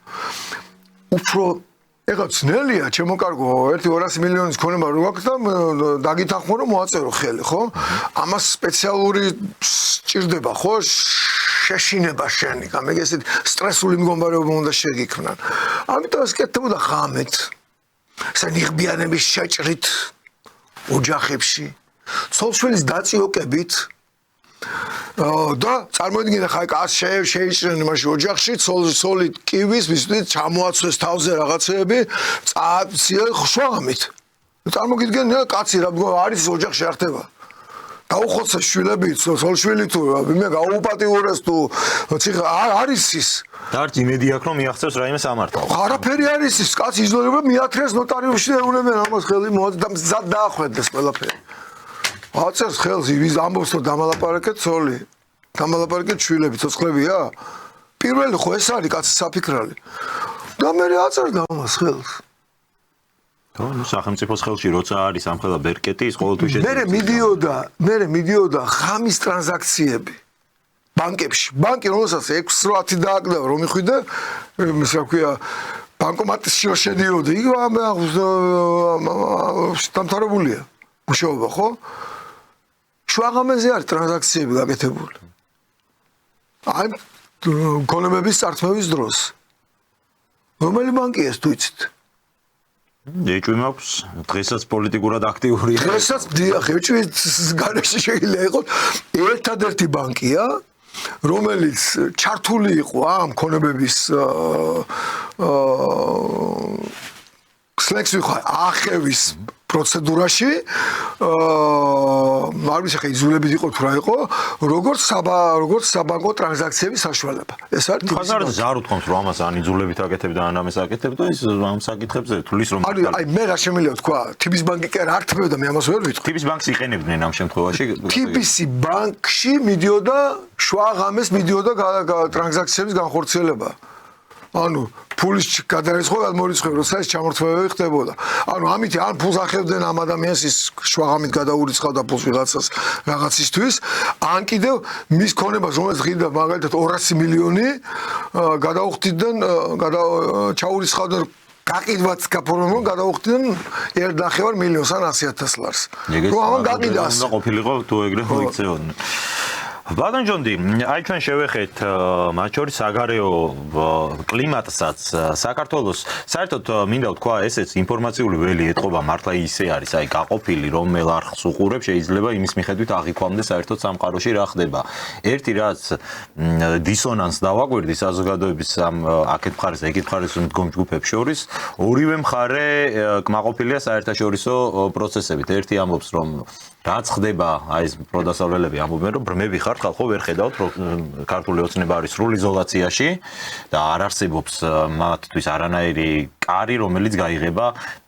უფრო ეხლა ძნელია, ჩემო კარგო, 1-200 მილიონის ქონება რო აქვს და დაგითანხმო რომ მოაწერო ხელი, ხო? ამას სპეციალური სჭირდება, ხო? შეშინება შენი, გამიგე ესეთი სტრესული მდგომარეობა უნდა შეგიქმნან. ამიტომ ეს კეთდებოდა ღამით. სანიღბიანების შეჭრით ოჯახებში, ცოლ-შვილის დაწიოკებით და წარმოიდგინე ხა კაც შეიჭრნენ მაშინ ოჯახში, ცოლი კივის, მისთვის ჩამოაცვეს თავზე რაღაცეები, წააცია ხვამით. წარმოგიდგენ კაცი რა არის ოჯახში არ ხდება. დაუხოცე შვილები, ცოლ-შვილი თუ მე გაუპატიურეს თუ არის ის დარც იმედი აქვს რომ მიაღწევს რაიმე სამართალს. არაფერი არის ის, კაცი იზოლირება მიათრეს ნოტარიუსში და ეუნებიან ამას ხელი მოაწყდა დაახვედდეს ყველაფერი. აწერს ხელს ის ამბობს რომ დამალაპარაკეთ ცოლი, დამალაპარაკეთ შვილები, ცოცხლებია? პირველი ხო ეს არის კაცის საფიქრალი. და მე აწერდა ამას ხელს. ნუ სახელმწიფოს ხელში როცა არის ამხელა ბერკეტი ის ყოველთვის შეიძლება. მე მიდიოდა ღამის ტრანზაქციები. ბანკებში. ბანკი რომელსაც 6-8 დააკდავა რომ მიხვიდე, ისე ქვია, ბანკომატში შედიოდი. იქ დამთავრებულია მუშაობა, ხო? შუაღამეზე არის ტრანზაქციები გაკეთებული. აი ქონებების წართმევის დროს. რომელი ბანკია ეს თუ იცით? ეჭვი მაქვს, დღესაც პოლიტიკურად აქტიურია. დღესაც დიახ, ეჭვის გარეშე შეიძლება იყოს ერთადერთი ბანკია, რომელიც ჩართული იყო ამ ქონებების სლექსი ხო ახევის პროცედურაში არ ვიცი ხა იზოლებით იყო თუ რა იყო როგორც საბანკო ტრანზაქციების საშუალება ეს არის ხაზარ ზარ უთქვამს რომ ამას ან იზოლებით აკეთებ და ან ამას აკეთებ და ის ამ საკითხებზე თulis რომ აი მე რა შემიძლია თქვა TBC ბანკი კი არ ართმევდა მე ამას ვერ ვიტყვი TBC ბანკს იყენებდნენ ამ შემთხვევაში TBC ბანკში მიდიოდა შუაღამეს მიდიოდა ტრანზაქციების განხორციელება ანუ ფულის გადარიცხვა გადმორიცხვა როცა ეს ჩამორთმევები ხდებოდა. ანუ ამით ან ფულს ახევდნენ ამ ადამიანს ის შვაღამით გადაურიცხავდა ფულს ვიღაცას რაღაცისთვის, ან კიდევ მის ქონებას რომელიც ღირდა მაგალითად 200 მილიონი გადაუხდიდნენ, ჩაურიცხავდნენ გაყიდვაც გაფორმებულ გადაუხდიდნენ 1.5 მილიონს ან 100.000 ლარს. რომ ამან გაყიდას. უნდა ყოფილიყო თუ ეგრე მოიქცეოდნენ. ბატონ ჯონდი, აი ჩვენ შევეხეთ მათ შორის საგარეო კლიმატსაც საქართველოს საერთოდ მინდა ვთქვა ესეც ინფორმაციული ველი ეტყობა მართლა ისე არის, აი გაყოფილი რომელ არხს უყურებ შეიძლება იმის მიხედვით აღიქვამდეს საერთოდ სამყაროში რა ხდება. ერთი რაც დისონანს დავაკვირდი საზოგადოების ამ აქეთ მხარეს, ეგეთ მხარეს მდგომ ჯგუფებს შორის, ორივე მხარე კმაყოფილია საერთაშორისო პროცესებით. ერთი ამბობს რომ რაც ხდება აი ეს პროდასავლელები ამბობენ რომ ბრმები ხართ ხალხო ვერ ხედავთ რომ ქართული ოცნება არის სრულ იზოლაციაში და არ არსებობს მათთვის არანაირი კარი რომელიც გაიღება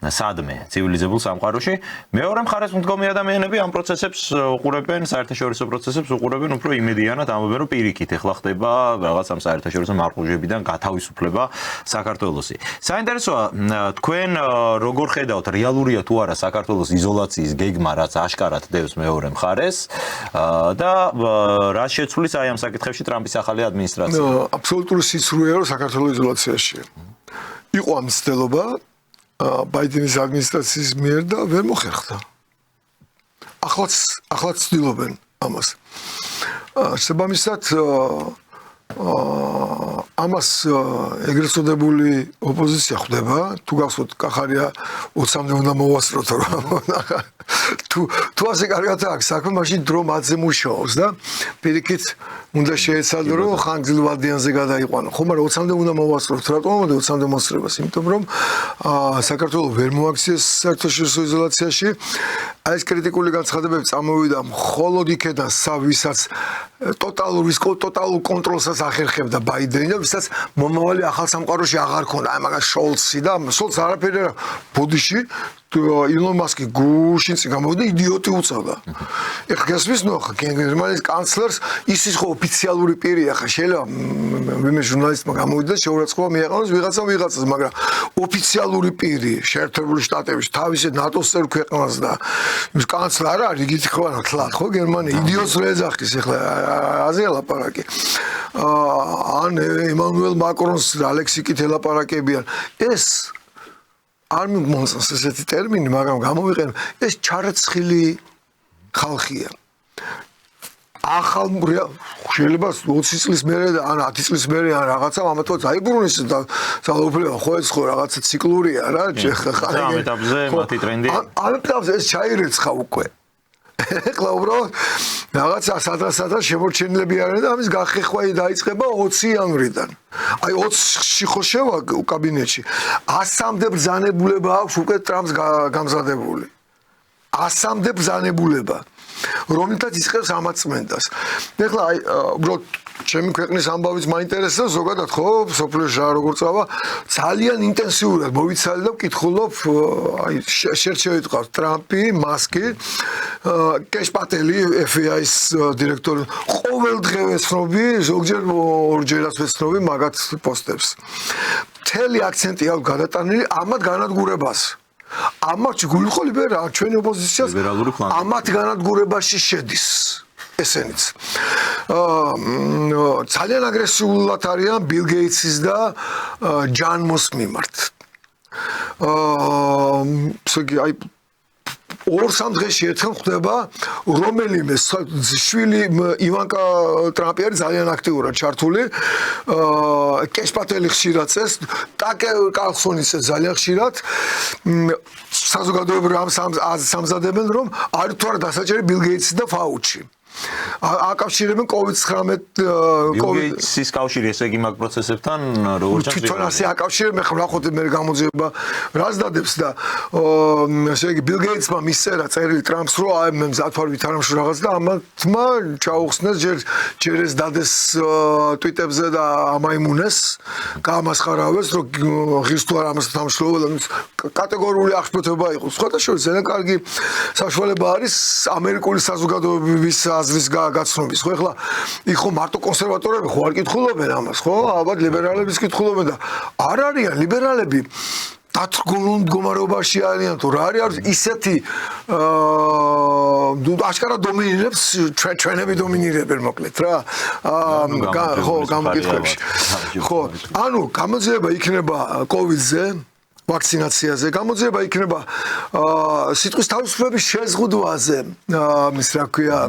სადმე ცივილიზებულ სამყაროში მეორე მხარეს მდგომი ადამიანები ამ პროცესებს უყურებენ საერთაშორისო პროცესებს უყურებენ უფრო იმედიანად ამბობენ რომ პირიქით ეხლა ხდება რაღაც ამ საერთაშორისო მარყუჟებიდან გათავისუფლება საქართველოსი საინტერესოა თქვენ როგორ ხედავთ რეალურია თუ არა საქართველოს იზოლაციის გეგმა რაც აშკარად დევს მეორე მხარეს და რა შეცვლის აი ამ საკითხებში ტრამპის ახალი ადმინისტრაცია აბსოლუტური სიცრუეა რომ საქართველოს იზოლაციაშია იყო ამ ცდელობა ბაიდენის ადმინისტრაციის მიერ და ვერ მოხერხდა. ახლაც ცდილობენ ამას. შესაბამისად ამას ეგრეთ წოდებული ოპოზიცია ხვდება, თუ გახსოვთ, კახარია 20-მდე უნდა მოვასწროთ, თუ ასე კარგად აქვს საქმე, მაშინ დრო მათზე მუშაობს და პირიქით უნდა შეეცადო, რომ ხანგრძლივადიანზე გადაიყვანო. ხო, მაგრამ 20-მდე უნდა მოვასწროთ, რატომ ამოდა 20-მდე მოსწრებას? იმიტომ რომ საქართველოს ვერ მოაქციეს საერთაშორისო იზოლაციაში. აი ეს კრიტიკული განცხადებები წამოვიდა მხოლოდ იქედან, ვისაც ტოტალურ კონტროლსაც ახერხებდა ბაიდენი და ვისაც მომავალი ახალ სამყაროში აღარ ქონდა. აი მაგას შოლცი და შოლც არაფერი არა. ბოდიში ილონ მასკი გუშინში გამოვიდა იდიოტი უწევდა. ეხლა გასმის ნოხა გერმანიის კანცლერს ისიც ხო ოფიციალური პირია ხა შეიძლება ვინმე ჟურნალისტმა გამოვიდა შეურაცხყოფა მიაყენოს ვიღაცას, მაგრამ ოფიციალური პირი შეერთებული შტატების თავისი ნატოს წევრ ქვეყანას და ის კანცლერი არ არის იგივე თლად ხო გერმანია იდიოტს რო ეძახის ეხლა აზია ლაპარაკი. ან ემანუელ მაკრონს ალექსიკით ელაპარაკებიან. ეს არ მომწონს ესეთი ტერმინი, მაგრამ გამოვიყენებ, ეს ჩარეცხილი ხალხია. ახალ შეიძლება 20 წლის მერე ან 10 წლის მერე ან რაღაცა ამათო დაიბრუნეს და ძალაუფლება ხო ეს ხო რაღაცა ციკლურია რა, ამ ეტაპზე მათი ტრენდი. ამ ეტაპზე ეს ჩაირეცხა უკვე. ეხლა უბრალოდ რაღაცა სადღაც შემორჩენილები არიან და ამის გახეხვა დაიწყება 20 იანვრიდან. აი 20-ში ხო შევა კაბინეტში. 100-მდე ბრძანებულება აქვს უკვე ტრამპს გამზადებული. 100-მდე ბრძანებულება. რომლითაც იწყებს ამაწმენდას. ეხლა აი უბრალოდ ჩემი ქვეყნის ამბავიც მაინტერესებს ზოგადად ხო სოფლიოში როგორ წავა ძალიან ინტენსიურად მოვიცალე და ვკითხულობ აი შერჩევით ყავს ტრამპი, მასკი, კეშ პატელი FBI-ის დირექტორი ყოველდღე ვეცნობი, ზოგჯერ ორჯერაც ვეცნობი მაგათ პოსტებს. მთელი აქცენტი აქვს გადატანილი ამათ განადგურებას. ამათ გულიყო ლიბერალი ჩვენი ოპოზიციას ამათ განადგურებაში შედის ესენიც. ძალიან აგრესიულად არიან ბილ გეიტსის და ჯან მოს მიმართ. აი 2-3 დღეში ერთხელ ხდება რომელიმე შვილი ივანკა ტრამპი არის ძალიან აქტიურად ჩართული. კეშ პატელი ხშირად წეს, ტაკერ კარლსონიც ძალიან ხშირად საზოგადოებრივ სამზადებენ რომ არის თუ არა დასაჭერი ბილ გეიტსი და ფაუჩი. აკავშირებენ COVID-19 COVID-ის კავშირი ესე იგი მაგ პროცესებთან როგორ ჩანს თვითონ ასე აკავშირებენ ხომ ნახოთ მე გამოძიება რას დადებს და ესე იგი ბილ გეიტსმა მისწერა წერილი ტრამპს რომ აი მე მზად ვარ ვითარამშრ რაღაც და ამათმა ჩაუხსნეს ჯერ ეს დადეს ტვიტებზე და ამაიმუნეს გამასხარავეს რომ ღირს თუ არ ამას თამშროლა და კატეგორიული აღშფოთება იყო სხვათა შორის ძალიან კარგი საშუალება არის ამერიკული საზოგადოების აზრის გაცნობის ხო ეხლა იქ ხო მარტო კონსერვატორები ხო არ კითხულობენ ამას ხო ალბათ ლიბერალებიც კითხულობენ და არ არიან ლიბერალები დათრგუნულ მდგომარეობაში არიან თუ რა არის ისეთი აშკარა დომინირებს ჩვენები დომინირებენ მოკლედ რა ხო გამოკითხებში ხო ანუ გამოძიება იქნება COVID-ზე ვაქცინაციაზე გამოძიება იქნება სიტყვის თავისუფლების შეზღუდვაზე ის რა ქვია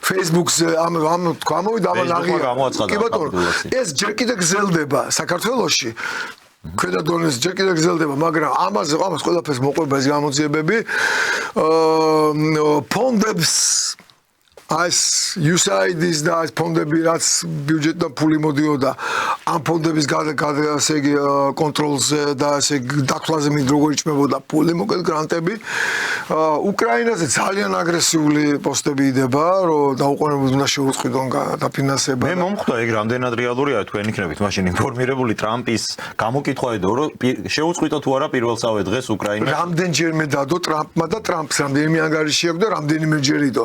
Facebook-ზე ამ გამოვიდა ამ კი ბატონო ეს ჯერ კიდევ გრძელდება საქართველოში ქვედა დონეზე ჯერ კიდევ გრძელდება მაგრამ ამას ყველაფერს მოყვება ეს გამოძიებები ფონდებს as USAID-ის და as ფონდები რაც ბიუჯეტიდან ფული მოდიოდა ამ ფონდების ასე იგი კონტროლზე და ასე დათვლაზე მით როგორ იჭმებოდა ფული მოკლედ გრანტები უკრაინაზე ძალიან აგრესიული პოსტები იდება რომ დაუყოვნებლივ უნდა შეუწყვილონ დაფინანსება მე მომხვდა ეგ რამდენად რეალურია თქვენ იქნებით მაშინ ინფორმირებული ტრამპის გამოკითხვა ედო რომ შეუწყვითო თუ არა პირველსავე დღეს უკრაინა რამდენჯერმე დადო ტრამპმა და ტრამპს რამდენიმე ანგარიში აქვს და რამდენიმეჯერ იდო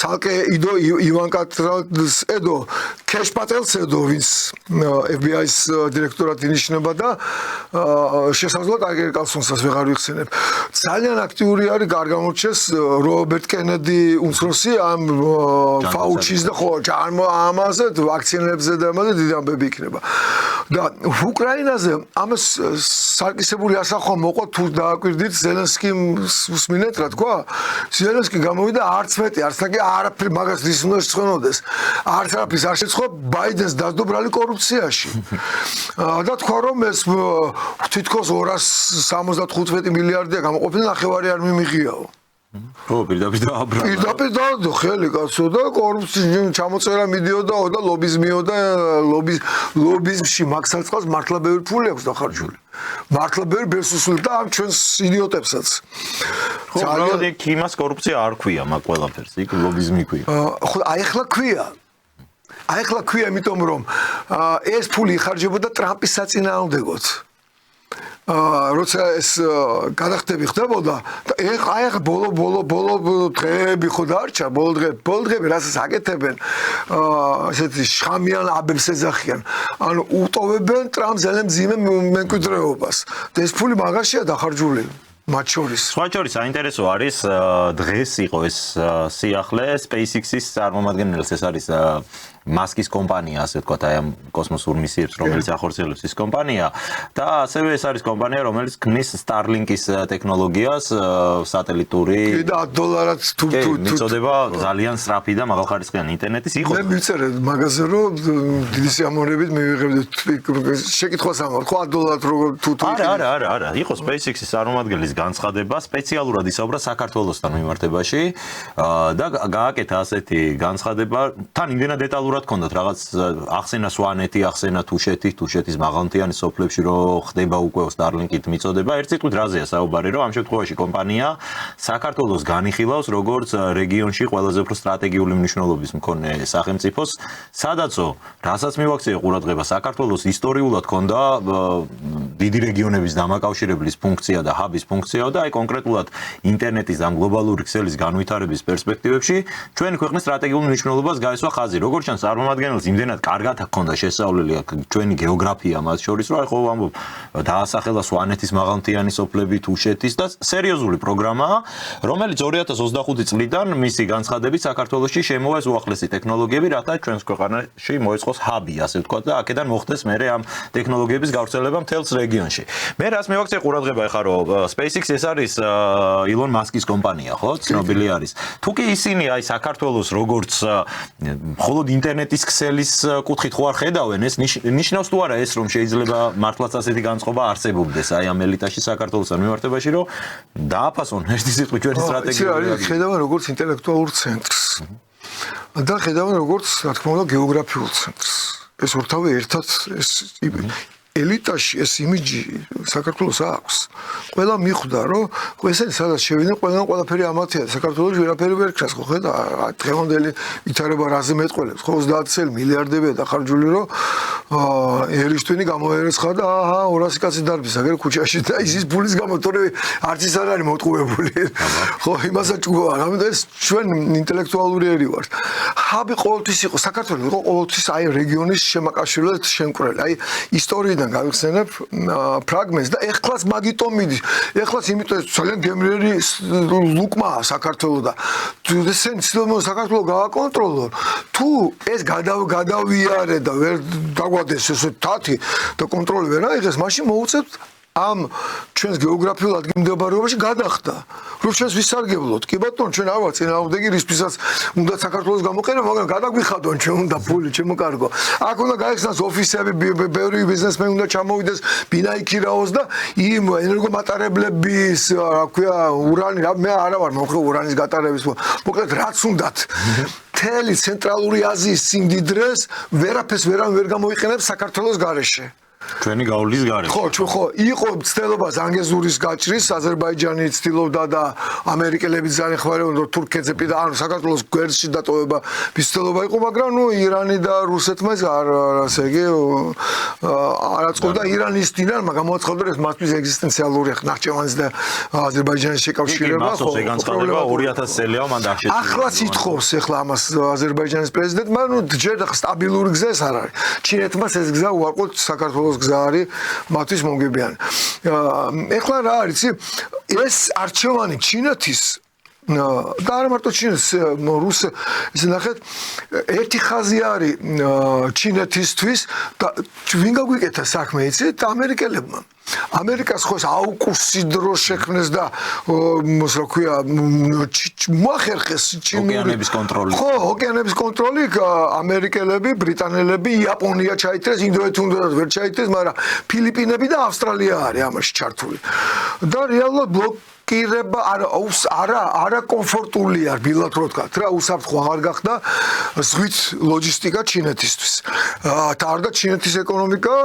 ხალხი იდო ივანკა ტრამპს ედო კეშ პატელს ედო ვის FBI-ის დირექტორად ინიშნება და შესაძლოა ტაგერ კარლსონსაც ვეღარ ვიხსენებ ძალიან აქტიური არის გარგამორჩეს რობერტ კენედი უმცროსი ამ ფაუჩის და ხო ამაზე ვაქცინებზე და ამაზე დიდი ამბები იქნება და უკრაინაზე ამას სარკისებული ასახვა მოყვა თუ დააკვირდით ზელენსკიმს უსმინეთ რა თქვა ზელენსკი გამოვიდა არც მეტი არც ნაკი არაფერი მაგას ის უნდა შეცხოვდეს არც არაფერს არ შეცხოვა ბაიდენს დაძდო ბრალი კორუფციაში და თქვა რომ ეს თითქოს 275 მილიარდია გამოყოფილი ნახევარი არ მიმიღიაო ო პირდაპირ დააბრალა პირდაპირ დაადო ხელი კაცო და კორუფციის ჩამოწერა მიდიოდა და ლობიზმიოდა ლობიზმში მაქსალწყალს მართლა ბევრი ფული აქვს დახარჯული მართლა ბევრი ბესუსული და ამ ჩვენს იდიოტებსაც ძალიან იქ იმას კორუფცია არ ქვია მაგ ყველაფერს იქ ლობიზმი ქვია ხო აი ახლა ქვია იმიტომ რომ ეს ფული იხარჯებოდა ტრამპის საწინააღმდეგოდ როცა ეს გადახდები ხდებოდა და ეხა ბოლო დღეები ხო დარჩა ბოლო დღეები რასაც აკეთებენ ესეთი შხამიან აბებს ეძახიან ანუ უტოვებენ ტრამპს ზემე მემკვიდრეობას და ეს ფული მაგაშია დახარჯული მათ შორის სხვა შორის საინტერესო არის დღეს იყო ეს სიახლე SpaceX-ის წარმომადგენელს ეს არის მასკის კომპანია ასე ვთქვათ აი ამ კოსმოსურ მისიებს რომელიც ახორციელებს ის კომპანია და ასევე ეს არის კომპანია რომელიც ქმნის Starlink-ის ტექნოლოგიას სატელიტური $10 თუ მიწოდება ძალიან სწრაფი და მაღალხარისხიანი ინტერნეტის იყო მე მივწერე მაგაზე რომ დიდი სიამოვნებით მივიღებდი შეკითხვას ამარ ხო $10 როგორ თუ არა იყო SpaceX-ის წარმომადგენლის განცხადება სპეციალურად ისაუბრა საქართველოსთან მიმართებაში და გააკეთა ასეთი განცხადება თან იმდენად დეტალურად კონდათ რაღაც ახსენა სვანეთი, ახსენა თუშეთის მაღალმთიანი სოფლებში რომ ხდება უკვე Starlink-ით მიწოდება. ერთ სიტყვით რაზეა საუბარი, რომ ამ შემთხვევაში კომპანია საქართველოს განიხილავს როგორც რეგიონში ყველაზე უფრო სტრატეგიული მნიშვნელობის მქონე სახელმწიფოს, სადაცო რასაც მივაქცია ყურადღება საქართველოს ისტორიულად ჰქონდა დიდი რეგიონების დამაკავშირებლის ფუნქცია და ჰაბის ფუნქციაო და აი კონკრეტულად ინტერნეტის ამ გლობალური ქსელის განვითარების პერსპექტივებში ჩვენი ქვეყნის სტრატეგიულ მნიშვნელობას გაესვა ხაზი. როგორც ჩანს წარმომადგენელს იმდენად კარგად ჰქონდა შესწავლილი ჩვენი გეოგრაფია მათ შორის, რომ აი ხო ამბობ დაასახელა სვანეთის მაღალმთიანი სოფლები თუშეთის და სერიოზული პროგრამაა, რომელიც 2025 წლიდან მისი განცხადებით საქართველოში შემოვა ეს უახლესი ტექნოლოგიები, რათა ჩვენს ქვეყანაში მოეწყოს ჰაბი, ასე ვთქვათ და აქედან მოხდეს მერე ამ ტექნოლოგიების გავრცელება მთელს რეგიონში. მე რას მივაქცია ყურადღება ეხლა რომ SpaceX ეს არის ილონ მასკის კომპანია, ხო? ცნობილი არის. თუ კი ისინი აი საქართველოს როგორც მხოლოდ ინტერნეტის ქსელის კუთხით ხო არ ხედავენ, ეს ნიშნავს თუ არა ეს რომ შეიძლება მართლაც ასეთი განწყობა არსებობდეს აი ამ ელიტაში საქართველოსთან მიმართებაში, რომ დააფასონ ერთი სიტყვით ჩვენი სტრატეგია. ხედავენ როგორც ინტელექტუალურ ცენტრს. და ხედავენ როგორც, რა თქმა უნდა, გეოგრაფიულ ცენტრს. ეს ორთავე ერთად ეს ელიტაში ეს იმიჯი საქართველოს აქვს. ყველა მიხვდა, რომ ესენი სადაც შევიდნენ, ყველაფერი ამათია. საქართველოს ვერაფერი ვერ ქრას, ხო ხედა, დღევანდელი ვითარება რაზე მეტყველებს. ხო 30 წელი მილიარდებია დახარჯული, რომ ერიშტვინი გამოერეცხა და აჰა 200 კაცი დარბის აგერ ქუჩაში და ის ფულის გამო თორე არც ის არ არის მოტყუებული. ხო იმასაც ჭუა, ამიტომ ეს ჩვენ ინტელექტუალური ერი ვართ. ჰაბი ყოველთვის იყო საქართველოს, იყო ყოველთვის აი რეგიონის შემაკავშირებლად შემკვრელი. აი ისტორიიდან გავიხსენებ ფრაგმენტს და ეხლაც მაგიტომ მიდის. ეხლაც იმიტომ ძალიან გემრიელი ლუკმაა საქართველოს და ესენ ცდილობენ საქართველოს გააკონტროლონ. თუ ეს გადავიარე და ვერ დაგვადეს ესე თათი და კონტროლი ვერ აიღეს, მაშინ მოუწევთ ამ ჩვენს გეოგრაფიულ ადგილმდებარეობაში გადახდა. რომ ჩვენს ვისარგებლოთ. კი ბატონო, ჩვენ არ ვარ წინააღმდეგი რისთვისაც უნდა საქართველოს გამოყენება, მაგრამ გადაგვიხადონ ჩვენ უნდა ფული, ჩემო კარგო. აქ უნდა გაიხსნას ოფისები, ბევრი ბიზნესმენი უნდა ჩამოვიდეს, ბინაიქირაოს და იმ ენერგომატარებლების, რა ქვია, ურანი, მე არა ვარ მოხდა ურანის გატარების, მოკლედ რაც უნდათ. მთელი ცენტრალური აზიის სიმდიდრეს ვერაფერს ვერ გამოიყენებს საქართველოს გარეშე. ჩვენი გავლის გარეშე. ხო, იყო ცდილობა ზანგეზურის გაჭრის, აზერბაიჯანი ცდილობდა და ამერიკელები ძალიან ხმარებდნენ, რომ თურქეთზე პირდა, ანუ საქართველოს გვერდში დატოვება ცდილობა იყო, მაგრამ ნუ ირანი და რუსეთმა ეს ასე იგი არაწყობდა ირანის დინარმა გამოაცხადა ეს მათთვის ეგზისტენციალური ნახჭევანის და აზერბაიჯანის შეკავშირება, ხო, ეს განცხადება 2000 წელია მან დაშეცი. ახლაც ითხოვს ეხლა ამას აზერბაიჯანის პრეზიდენტმა, ნუ ჯერ სტაბილური გზა ეს არ არის. ჩინეთმა ეს გზა უარყოდ საქართველოს გზა არის მათთვის მომგებიანი. ეხლა რა არის, ეს არჩევანი ჩინეთის და არა მარტო ჩინეთს ისე ნახეთ ერთი ხაზი არის ჩინეთისთვის და ვინ გაგვიკეთა საქმე იცით ამერიკელებმა ამერიკას ხო აუკუსი დრო შექმნეს და რა ქვია მოახერხეს ოკეანების კონტროლი ხო ოკეანების კონტროლი ამერიკელები ბრიტანელები იაპონია ჩაიწერეს ინდოეთი უნდა ვერ ჩაიწერეს მაგრამ ფილიპინები და ავსტრალია არის ამაში ჩართული და რეალურად კირება არა კომფორტულია ბილად რო თქვა რა უსაფრთხო აღარ გახდა ზღვით ლოჯისტიკა ჩინეთისთვის და არ და ჩინეთის ეკონომიკა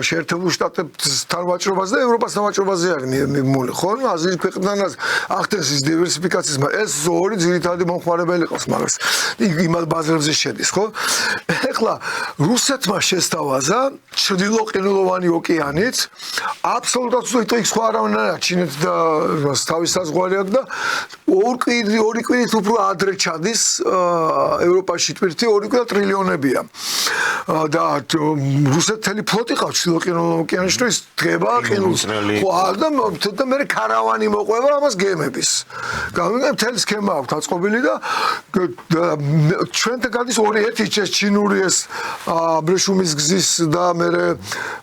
შეერთებულ შტატებთან ვაჭრობაზე და ევროპასთან ვაჭრობაზე არის მიღმული ხო აზიის ქვეყნებთან ახდენს ის დივერსიფიკაციის ეს ორი ძირითადი მომხმარებელი ყავს მაგას იმ ბაზრებზე შედის ხო ეხლა რუსეთმა შესთავაზა ჩრდილოყინულოვანი ოკეანით აბსოლუტურად ის სხვა არავინ არა ჩინეთი და თავის საზღვარი აქვს და ორი კვირით უფრო ადრე ჩადის ევროპაში თვირთი 2 ტრილიონებია და რუსეთელი ფლოტი ყავს ჩრდილოყინულოვან ოკეანეში და ის დგება ყინულს ხო და მე ქარავანი მოყვება ამას გემების გამიგე მთელი სქემა აქვს დაწყობილი და ჩვენთან გადის ერთი ჩინური ეს ბრეშუმის გზის და მე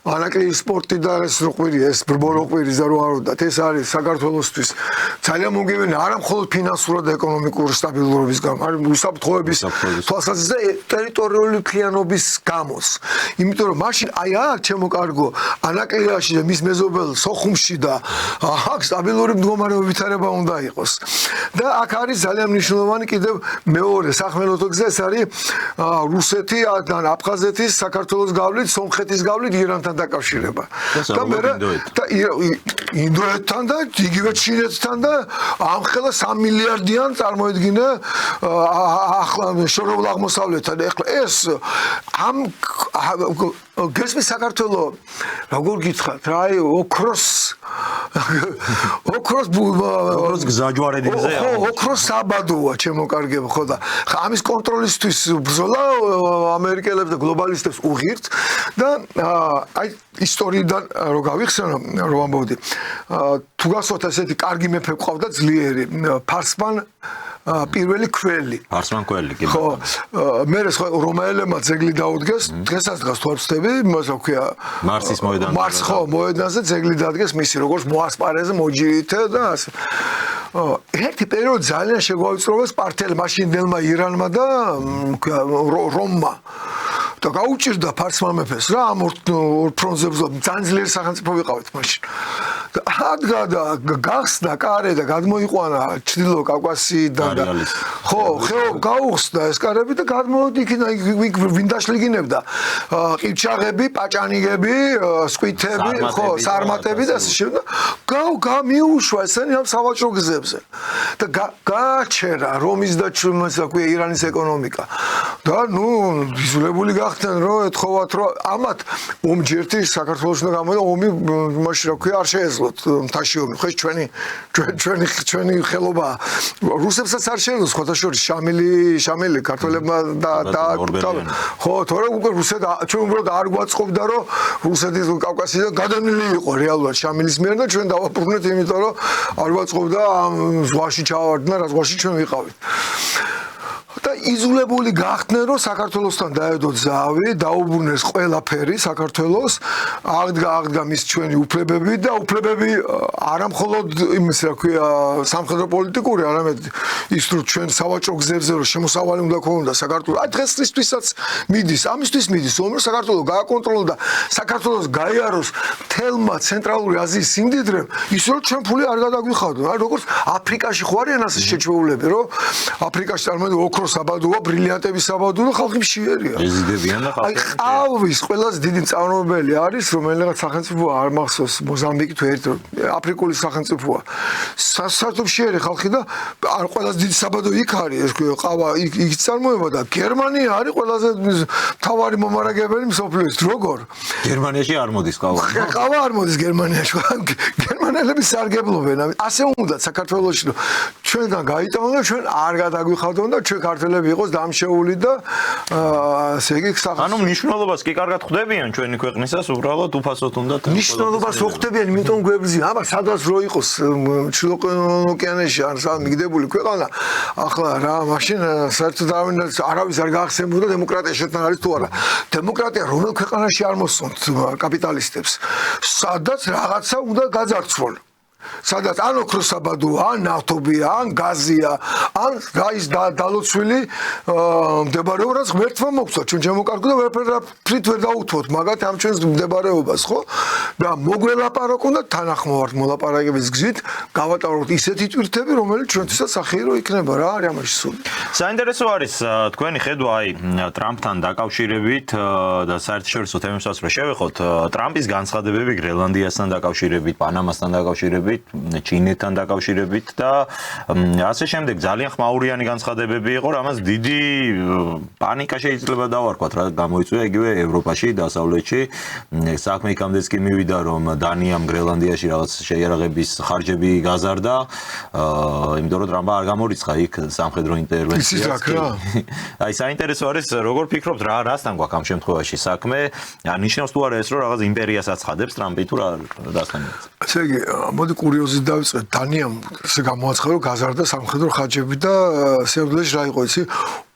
ანაკლის სპორტი და ეს როყვირია ეს ბრბოროყვირის და რო არ უნდა ეს არის საქართველოს ძალიან მოგივენ არა მხოლოდ ფინანსურად და ეკონომიკური სტაბილურობის გამო, არამედ უსაფრთხოების თვალსაზრისით და ტერიტორიული მთლიანობის გამოს. იმიტომ რომ მაშინ აი აქ ჩემო კარგო, ანაკლიაში და მის მეზობელ სოხუმში და აქ სტაბილური მდგომარეობა ვითარება უნდა იყოს. და აქ არის ძალიან მნიშვნელოვანი კიდევ მეორე სახმელეთო გზა, ეს არის რუსეთი, აფხაზეთის, საქართველოს გავლით, სომხეთის გავლით ირანთან დაკავშირება. და მე და ინდოეთთან და იგივე ჩინეთთან და ამხელა 3 მილიარდიან წარმოედგინე ახლა შორეულ აღმოსავლეთთან ეხლა ეს ამ გესმის საქართველოს როგორ გითხრათ რა აი ოქროს გზაჯვარედინზე ოქროს საბადოა ჩემო კარგებო ხო და ამის კონტროლისთვის ბრძოლა ამერიკელებს და გლობალისტებს უღირთ და აი ისტორიიდან რო გავიხსენო რო ამბობდი თუ გასვათ ესეთი კარგი მეფე ყავდა ძლიერი ფარსმან პირველი ქველი ფარსმან ქველი კი ხო მე ხო რომაელებმა ძეგლი დაუდგეს დღესაც დგას თორცდები მოსა ქვია მარსის მოედანზე მარს ხო მოედანზე ძეგლი დადგეს მისი როგორც მოასპარეზე მოჯირითე და ასე ერთი პერიოდი ძალიან შეგვავიწროვეს სპარტელ მაშინდელმა ირანმა და ქვია რომმა და გაუჭირდა ფარსმან მეფეს რა ამ ორ ფრონტზე ძალიან ძლიერი სახელმწიფო ვიყავით მაშინ და ადგა და გახსნა კარე და გადმოიყვანა ჩრდილო კავკასიიდან და ხო გაუხსნა ეს კარები და გადმოვიდი იქ ვინ დაშლიგინებდა ყივჩაღები პაჭანიგები სკვითები ხო სარმატები და ასე შემდეგ გამიუშვა ესენი ამ სავაჭრო გზებზე და გააჩერა რომის და ჩვენისა ქვია ირანის ეკონომიკა და ნუ იზოლებული გახდნენ რომ ეთხოვათ რომ ამათ ომჯერთი საქართველოს უნდა გამოდო ომი მაშინ რა ქვია არ შეეძლოთ მთაში ომი ხო ჩვენი ხელობა რუსებსაც არ შეეძლოს ხოთაშორის შამილი ქართველებმა და ხო თორე უკვე რუსეთ ჩვენ უბრალოდ არ გვაწყობდა რომ რუსეთის კავკასიიდან გადანილი იყო რეალურად შამილის მიერ და ჩვენ დავაბრუნეთ იმიტომ რომ არ გვაწყობდა ამ ზღვაში ჩავარდნა რა ზღვაში ჩვენ ვიყავით და იზოლებული გახდნენ რომ საქართველოსთან დაედო ძავი დაუბრუნეს ყველაფერი საქართველოს აღდგა მის ჩვენი უფლებები და უფლებები არა მხოლოდ იმის რა ქვია სამხედრო პოლიტიკური არამედ ის რომ ჩვენ სავაჭრო გზებზე რომ შემოსავალი უნდა ქონოდა საქართველოს აი დღესთვისაც მიდის ამისთვის მიდის რომ საქართველოს გააკონტროლოს და საქართველოს გაიაროს თელმა ცენტრალური აზიის სიმდიდრემ ის რომ ჩვენ ფული არ გადაგვიხადო აი როგორც აფრიკაში ხო არიან ასე შეჩვეულები რომ აფრიკაში წარმოიდგინე ოქროს საბადოა ბრილიანტების საბადოა და ხალხი მშიერია ეზიდებიან და ხალხი აი ყავის ყველაზე დიდი მწარმოებელი არის რომელიღაც სახელმწიფო არ მახსოვს მოზამბიკი თუ ერთ აფრიკული სახელმწიფოა საერთოდ მშიერი ხალხი და არ ყველაზე დიდი საბადო იქ არის ეს ყავა იქ წარმოება და გერმანია არის ყველაზე მთავარი მომარაგებელი მსოფლიოს როგორ გერმანიაში არ მოდის ყავა არ მოდის გერმანიაში გერმანელები სარგებლობენ ასე უნდა საქართველოში ჩვენგან გაიტანონ და ჩვენ არ გადაგვიხადონ და ჩვენ საქართველოს იყოს დამშეული და ესე იგი ანუ მნიშვნელობას კი კარგად ხვდებიან ჩვენი ქვეყნისას უბრალოდ უფასოდ უნდა მნიშვნელობას ხვდებიან იმიტომ გვებზია აბა სადაც რო იყოს ჩრდილოეთ ოკეანეში ან სამ მიგდებული ქვეყანა ახლა რა მაშინ საერთოდ არავის არ გაახსენებოდა დემოკრატია შეთან არის თუ არა დემოკრატია რომელ ქვეყანაში არ მოსწონთ კაპიტალისტებს სადაც რაღაცა უნდა გაძარცვონ სადაც ან ოქროსაბადოა, ან ნავთობია, ან გაზია, ან რაის დალოცვილი მდებარეობა, რაც ღმერთმა მოგცვა. ჩვენ შემოკარგო და ვერაფრით ვერ დაუთმოთ მაგათ ამ ჩვენს მდებარეობას, ხო? და მოგველაპარაკო და თანახმოვართ მოლაპარაკების გზით, გავატაროთ ისეთი ტვირთები, რომელიც ჩვენთვისაც სახირო იქნება რა, არის ამაში სული. საინტერესო არის თქვენი ხედვა აი ტრამპთან დაკავშირებით და საერთაშორისო თემებსაც რო შევეხოთ, ტრამპის განცხადებები გრენლანდიასთან დაკავშირებით, პანამასთან დაკავშირებით ჩინეთთან დაკავშირებით და ასე შემდეგ ძალიან ხმაურიანი განცხადებები იყო, რამაც დიდი პანიკა შეიძლება დავარქვათ რა გამოიწვია იგივე ევროპაში, დასავლეთში. საქმე იქამდეც კი მივიდა, რომ დანიამ გრენლანდიაში რაღაც შეიარაღების ხარჯები გაზარდა, იმიტომ რომ ტრამპმა არ გამორიცხა იქ სამხედრო ინტერვენცია. აი საინტერესო არის, როგორ ფიქრობთ, რასთან გვაქვს ამ შემთხვევაში საქმე? ნიშნავს თუ არა ეს, რომ რაღაც იმპერიას აცხადებს ტრამპი თუ რა რასთან? ესე იგი, მოდი კურიოზით დავიწყეთ. დანიამ გამოაცხადა, რომ გაზარდა სამხედრო ხარჯები და სიამდვილეში რა იყო იცი?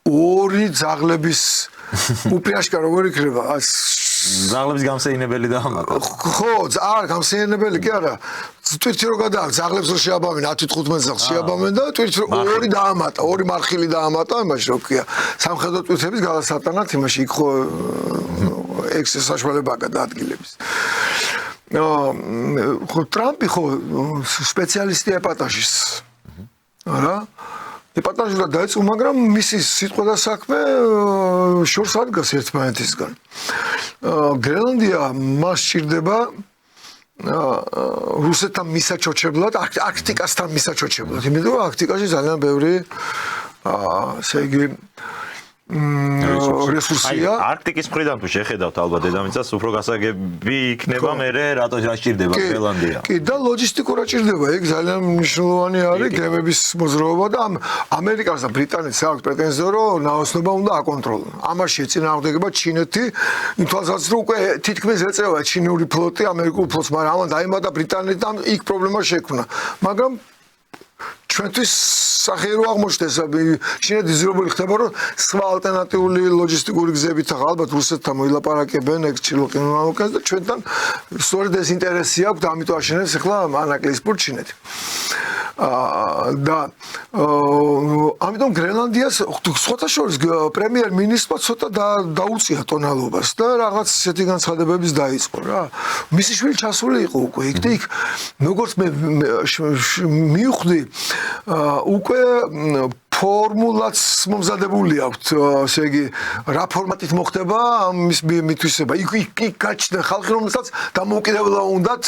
ორი ძაღლების უპირაშკა როგორ იქნება? ძაღლების გამსეინებელი დაამატა. ხო, არ გამსეინებელი კი არა. თვითი რო გადააქვს ძაღლებს რო შეაბამენ 10-15 ძაღლს შეაბამენ და თვითი ორი დაამატა, ორი მარხილი დაამატა, იმაში რო ქვია. სამხედრო ტვირთების გადასატანად იმაში იქ ხო ექსეს საშუალება გადაადგილების. ხო ტრამპი ხო სპეციალისტია ეპატაჟის. არა? ეპატაჟი და დაიწყო, მაგრამ მისი სიტყვა და საქმე შორს ადგას ერთმანეთისგან. გრენლანდია მას სჭირდება რუსეთთან მისაჩოჩებლად, არქტიკასთან მისაჩოჩებლად. იმიტომ რომ არქტიკაში ძალიან ბევრი ესე იგი რესურსია. არქტიკის მხრიდან თუ შეხედავთ ალბათ დედამიწას უფრო გასაგები იქნება მე რატო სჭირდება გრენლანდია. კი და ლოჯისტიკურად სჭირდება. ეგ ძალიან მნიშვნელოვანი არის გემების მოძრაობა და ამერიკას და ბრიტანეთს აქვს პრეტენზია რომ ნაოსნობა უნდა აკონტროლონ. ამაში ეწინააღმდეგება ჩინეთი, იმ თვალსაზრისით რომ უკვე თითქმის ეწევა ჩინური ფლოტი ამერიკულ ფლოტს, მაგრამ ამან დაემატა ბრიტანეთთან იქ პრობლემა შექმნა. მაგრამ ჩვენთვის სახირო აღმოჩნდეს ჩინეთის ძირობული ხდება რომ სხვა ალტერნატიული ლოჯისტიკური გზებით ალბათ რუსეთთან მოილაპარაკებენ ეგ ჩრდილოეთ და ჩვენთან სწორედ ეს ინტერესი აქვს და ამიტომ აშენებს ახლა ანაკლისპურ ჩინეთი. და ამიტომ გრენლანდიას სხვათა შორის პრემიერ-მინისტრმა ცოტა დაუწია ტონალობას და რაღაც ისეთი განცხადებების დაიწყო რა. მისი შვილი ჩასული იყო უკვე იქ და იქ როგორც მე მივხვდი უკვე ფორმულაც მომზადებული აქვს, ესე იგი, რა ფორმატით მოხდება მის მითვისება. იქ გაჩნდა ხალხი, რომელსაც დამოუკიდებლობა უნდათ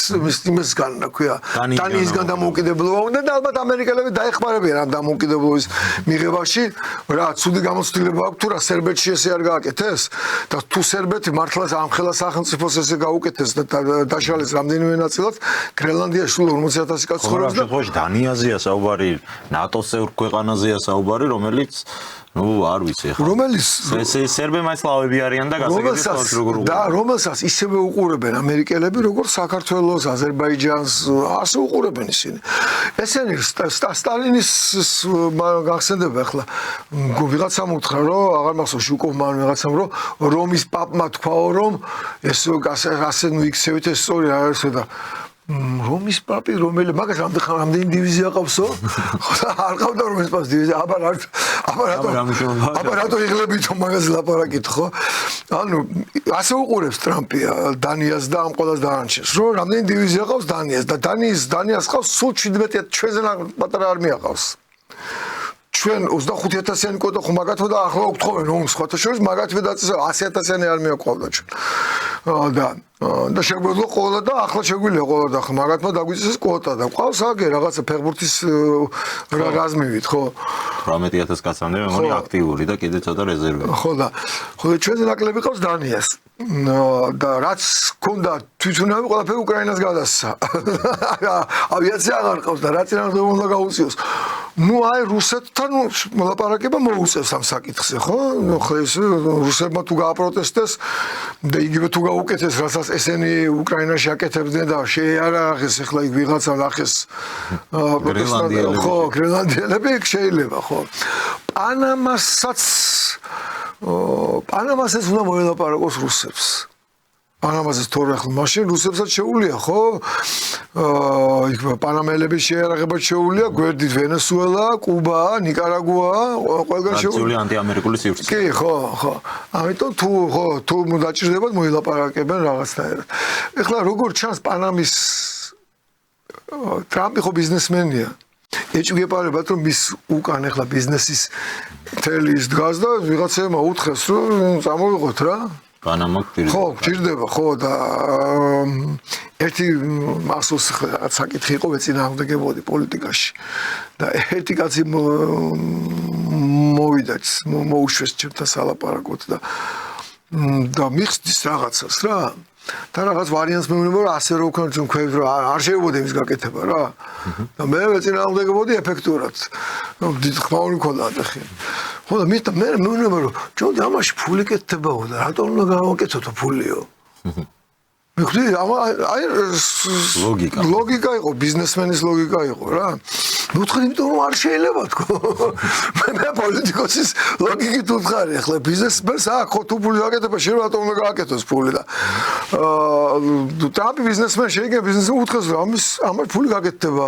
იმისგან, რა ქვია, დანიისგან დამოუკიდებლობა უნდა და ალბათ ამერიკელები დაეხმარებიან ამ დამოუკიდებლობის მიღებაში. რა, ცუდი გამოცდილება აქვს თუ რა სერბეთში ესე არ გააკეთეს და თუ სერბეთი მართლაც ამხელა სახელმწიფოს ესე გაუკეთეს და დაშალეს რამდენიმე ნაწილად, გრენლანდიაში სულ 40,000 კაცი ცხოვრობს და დანიაზეა საუბარი, ნატოს წევრ ქვეყანაზეა საუბარი, რომელიც არ ვიცი ახლა. რომელიც სერბები სლავები არიან და გასაგებია როგორ და რომელსაც ისევე უყურებენ ამერიკელები, როგორც საქართველოს, აზერბაიჯანს, ასე უყურებენ ისინი. ესენი სტალინის გახსენდება ახლა. ვიღაცამ უთხრა, რომ აღარ მახსოვს უკოვმან ვიღაცამ, რომ რომის პაპმა თქვაო, რომ ეს ასე ნუ იქცევით ეს სწორი არ არის და რომის პაპი რომელი მაგას რამდენი დივიზია ყავსო? არ ყავდა რომის პაპის დივიზია, აბა რატო იღლებითო მაგას ლაპარაკით ხო? ანუ ასე უყურებს ტრამპი დანიას და ამ ყველას დანარჩენს, რომ რამდენი დივიზია ყავს დანიას და დანიას ყავს სულ 17 ჩვენზე პატარა არმია ყავს. ჩვენ 25,000-იანი კვოტა ხომ მაგათო და ახლა უგთხოვენ ომს სხვათა შორის მაგათვე დაწესა 100,000-იანი არმია ყავდა ჩვენ. და შეგვეძლო ყოლა და ახლა შეგვიძლია ყოლა და მაგათმა დაგვიწესეს კვოტა და ყავს აგე რაღაცა ფეხბურთის რაზმივით ხო 18,000 კაცამდე მე მგონი აქტიური და კიდე ცოტა რეზერვი ხო და ჩვენზე ნაკლები ყავს დანიას და რაც ქონდა თვითონავი ყველაფერი უკრაინას გადასცა ავიაცია აღარ ყავს და რა წინააღმდეგ უნდა გაუწიოს ну აი რუსეთთან მოლაპარაკება მოუწევს ამ საკითხზე, ხო? ხო ეს რუსებმა თუ გააპროტესტეს და იგივე თუ გაუკეთეს, რასაც ესენი უკრაინაში აკეთებდნენ და შეიარაღეს, ახლა იქ ვიღაცა ნახეს პროტესტანტები, ხო, გრენლანდიელები შეიძლება, ხო? პანამასაც უნდა მოელაპარაკოს რუსებს. პანამაზე თორე ახლა მაშინ რუსებსაც შეუულია, ხო? იქ პანამელების შეიარაღება შეუულია, გვერდით ვენესუელა, კუბა, ნიკარაგუა, ყველგან შეუძლია ანტიამერიკული სივრცე. კი, ხო. ამიტომ თუ დაჭირდებათ მოილაპარაკებენ რაღაცნაირად. ეხლა როგორ ჩანს პანამის ტრამპი ხო ბიზნესმენია. ეჭვგეპარებათ რომ მის უკან ეხლა ბიზნესის მთელი ის დგას და ვიღაცებმა უთხრეს რომ წამოვიღოთ რა. პანამა გჭირდება. ხო, გჭირდება, ხო და ერთი მასოს რაღაც საკითხი იყო ეწინააღმდეგებოდი პოლიტიკაში და ერთი კაცი მოვიდა მოუშვეს ჩემთან სალაპარაკოთ და მიხსნის რაღაცას რა და რაღაც ვარიანტს მეუბნება რომ ასე რო ვქნა ჩვენ ქვევით რომ არ შეიძლება იმის გაკეთება რა და მე ეწინააღმდეგებოდი ეფექტურად დიდ ხმაური მქონდა ახლა ხო და მე მეუბნება რომ ჯონდი ამაში ფული კეთდებაო და რატომ უნდა გავაკეთოთ ფულიო მიხდი აი ლოგიკა იყო ბიზნესმენის ლოგიკა იყო რა მუთხრი იმიტომ რომ არ შეიძლება თქო მე პოლიტიკოსის ლოგიკით უთხარი ახლა ბიზნესმენს ხო თუ ფული გაკეთება შეიძლება რატომ უნდა გააკეთოს ფული და ტრამპი ბიზნესმენი შეიძლება ბიზნესი უთხეს რომ ამას ფული გაკეთდება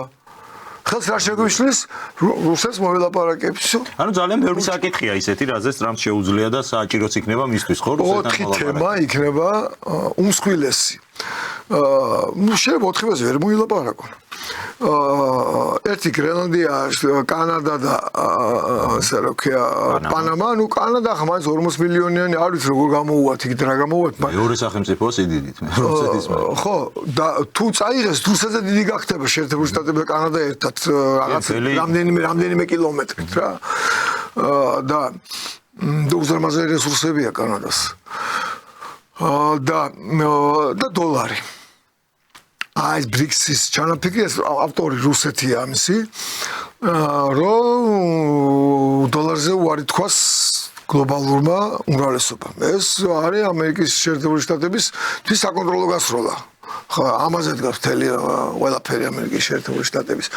ხელს რა შეგვიშლის რუსებს მოველაპარაკებს ანუ ძალიან ბევრი საკითხია ისეთი რაზეც ტრამპს შეუძლია და საჭიროც იქნება მისთვის ხო რუსეთთან მოლაპარაკება 4 თემა იქნება უმსხვილესი ну შეიძლება 4-ზე ვერ მოილაპარაკონ ერთი გრენლანდია, კანადა და ასე რა ქვია, პანამა, ну კანადა ხა მაინც 40 მილიონიანი არ ვიცი როგორ გამოუვათ იქ რა გამოუვათ. მეორე სახელმწიფო სიდიდით მე რუსეთის მე. ხო, და თუ წაიღეს რუსეთზე დიდი გახდება შეერთებული შტატები და კანადა ერთად რაღაც რამდენიმე კილომეტრით რა. და უზარმაზარი რესურსებია კანადას. და დოლარი. აი ბრიქსის ჩანაფიქრი ავტორი რუსეთია ამისი რომ დოლარზე უარი თქვას გლობალურმა უმრავლესობამ ეს არის ამერიკის შეერთებული შტატების თვის საკონტროლო გასროლა ხო ამაზე დგას მთელი ყველაფერი ამერიკის შეერთებული შტატების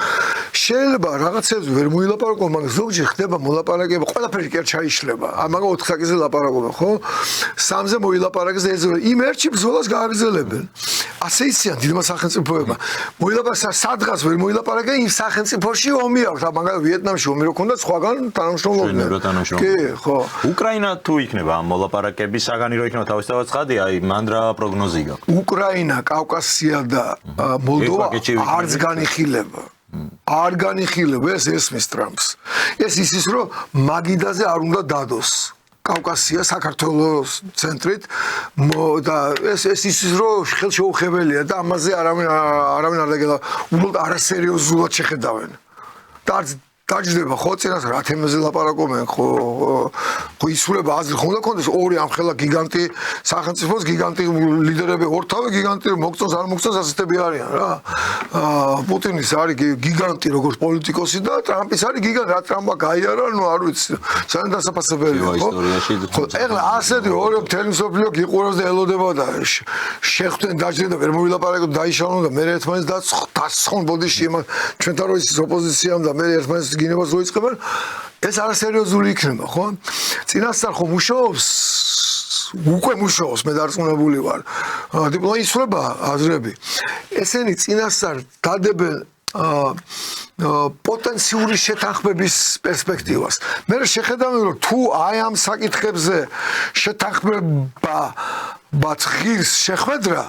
შეიძლება რაღაცებს ვერ მოილაპარაკო მაგრამ ზოგჯერ ხდება მოლაპარაკება ყველაფერი კი არ ჩაიშლება ამაგა 4 საკითხზე ლაპარაკობენ ხო 3-ზე მოილაპარაკეს და ეს იმ ერთში ბრძოლას გააგრძელებენ ასე იციან დიდმა სახელმწიფოებმა მოილაპარაკეს სადღაც ვერ მოილაპარაკენ იმ სახელმწიფოში ომი აქვს მაგალითად ვიეტნამში ომი რო ქონდა სხვაგან თანამშრომლობდნენ კი ხო უკრაინა თუ იქნება ამ მოლაპარაკების საგანი რო იქნება თავისთავად ცხადია აი მან რა პროგნოზი გაქვს უკრაინა კავკასია და მოლდოვა არც განიხილება არ განიხილება ეს ესმის ტრამპს ეს ისის რომ მაგიდაზე არ უნდა დადოს კავკასია საქართველოს ცენტრით და ეს ისის რომ ხელშეუხებელია და ამაზე არავინ არ დაგელა უბრალოდ არასერიოზულად შეხედავენ და დაჯდება ხო წინას რა თემაზე ლაპარაკობენ ხო ისურება აზრი ხომ და კონდეს ორი ამხელა გიგანტი სახელმწიფოს გიგანტი ლიდერები ორთავე გიგანტი მოგწონს არ მოგწონს ასეთები არიან რა პუტინის არის გიგანტი როგორც პოლიტიკოსი და ტრამპის არის გიგანტი რა ტრამპა გაიარა ნუ არ ვიცი ძალიან დასაფასებელია ხო ეხლა ასეთი ორი მთელი მსოფლიო გიყურებს და ელოდება და შეხვდნენ დაჯდნენ და ვერ მოვილაპარაკოთ დაიშალონ და მე ერთმანეთს დასხონ ბოდიში ჩვენთან რო ის ოპოზიციამ და მე ერთმანეთს გინებას რო იწყებენ ეს არასერიოზული იქნება ხო წინასწარ ხო მუშაობს უკვე მუშაობს მე დარწმუნებული ვარ დიპლომატიურობა აზრები ესენი წინასწარ დადებენ პოტენციური შეთანხმების პერსპექტივას მე შეხედავენ რომ თუ აი ამ საკითხებზე შეთანხმება ბაცხის შეხვედრა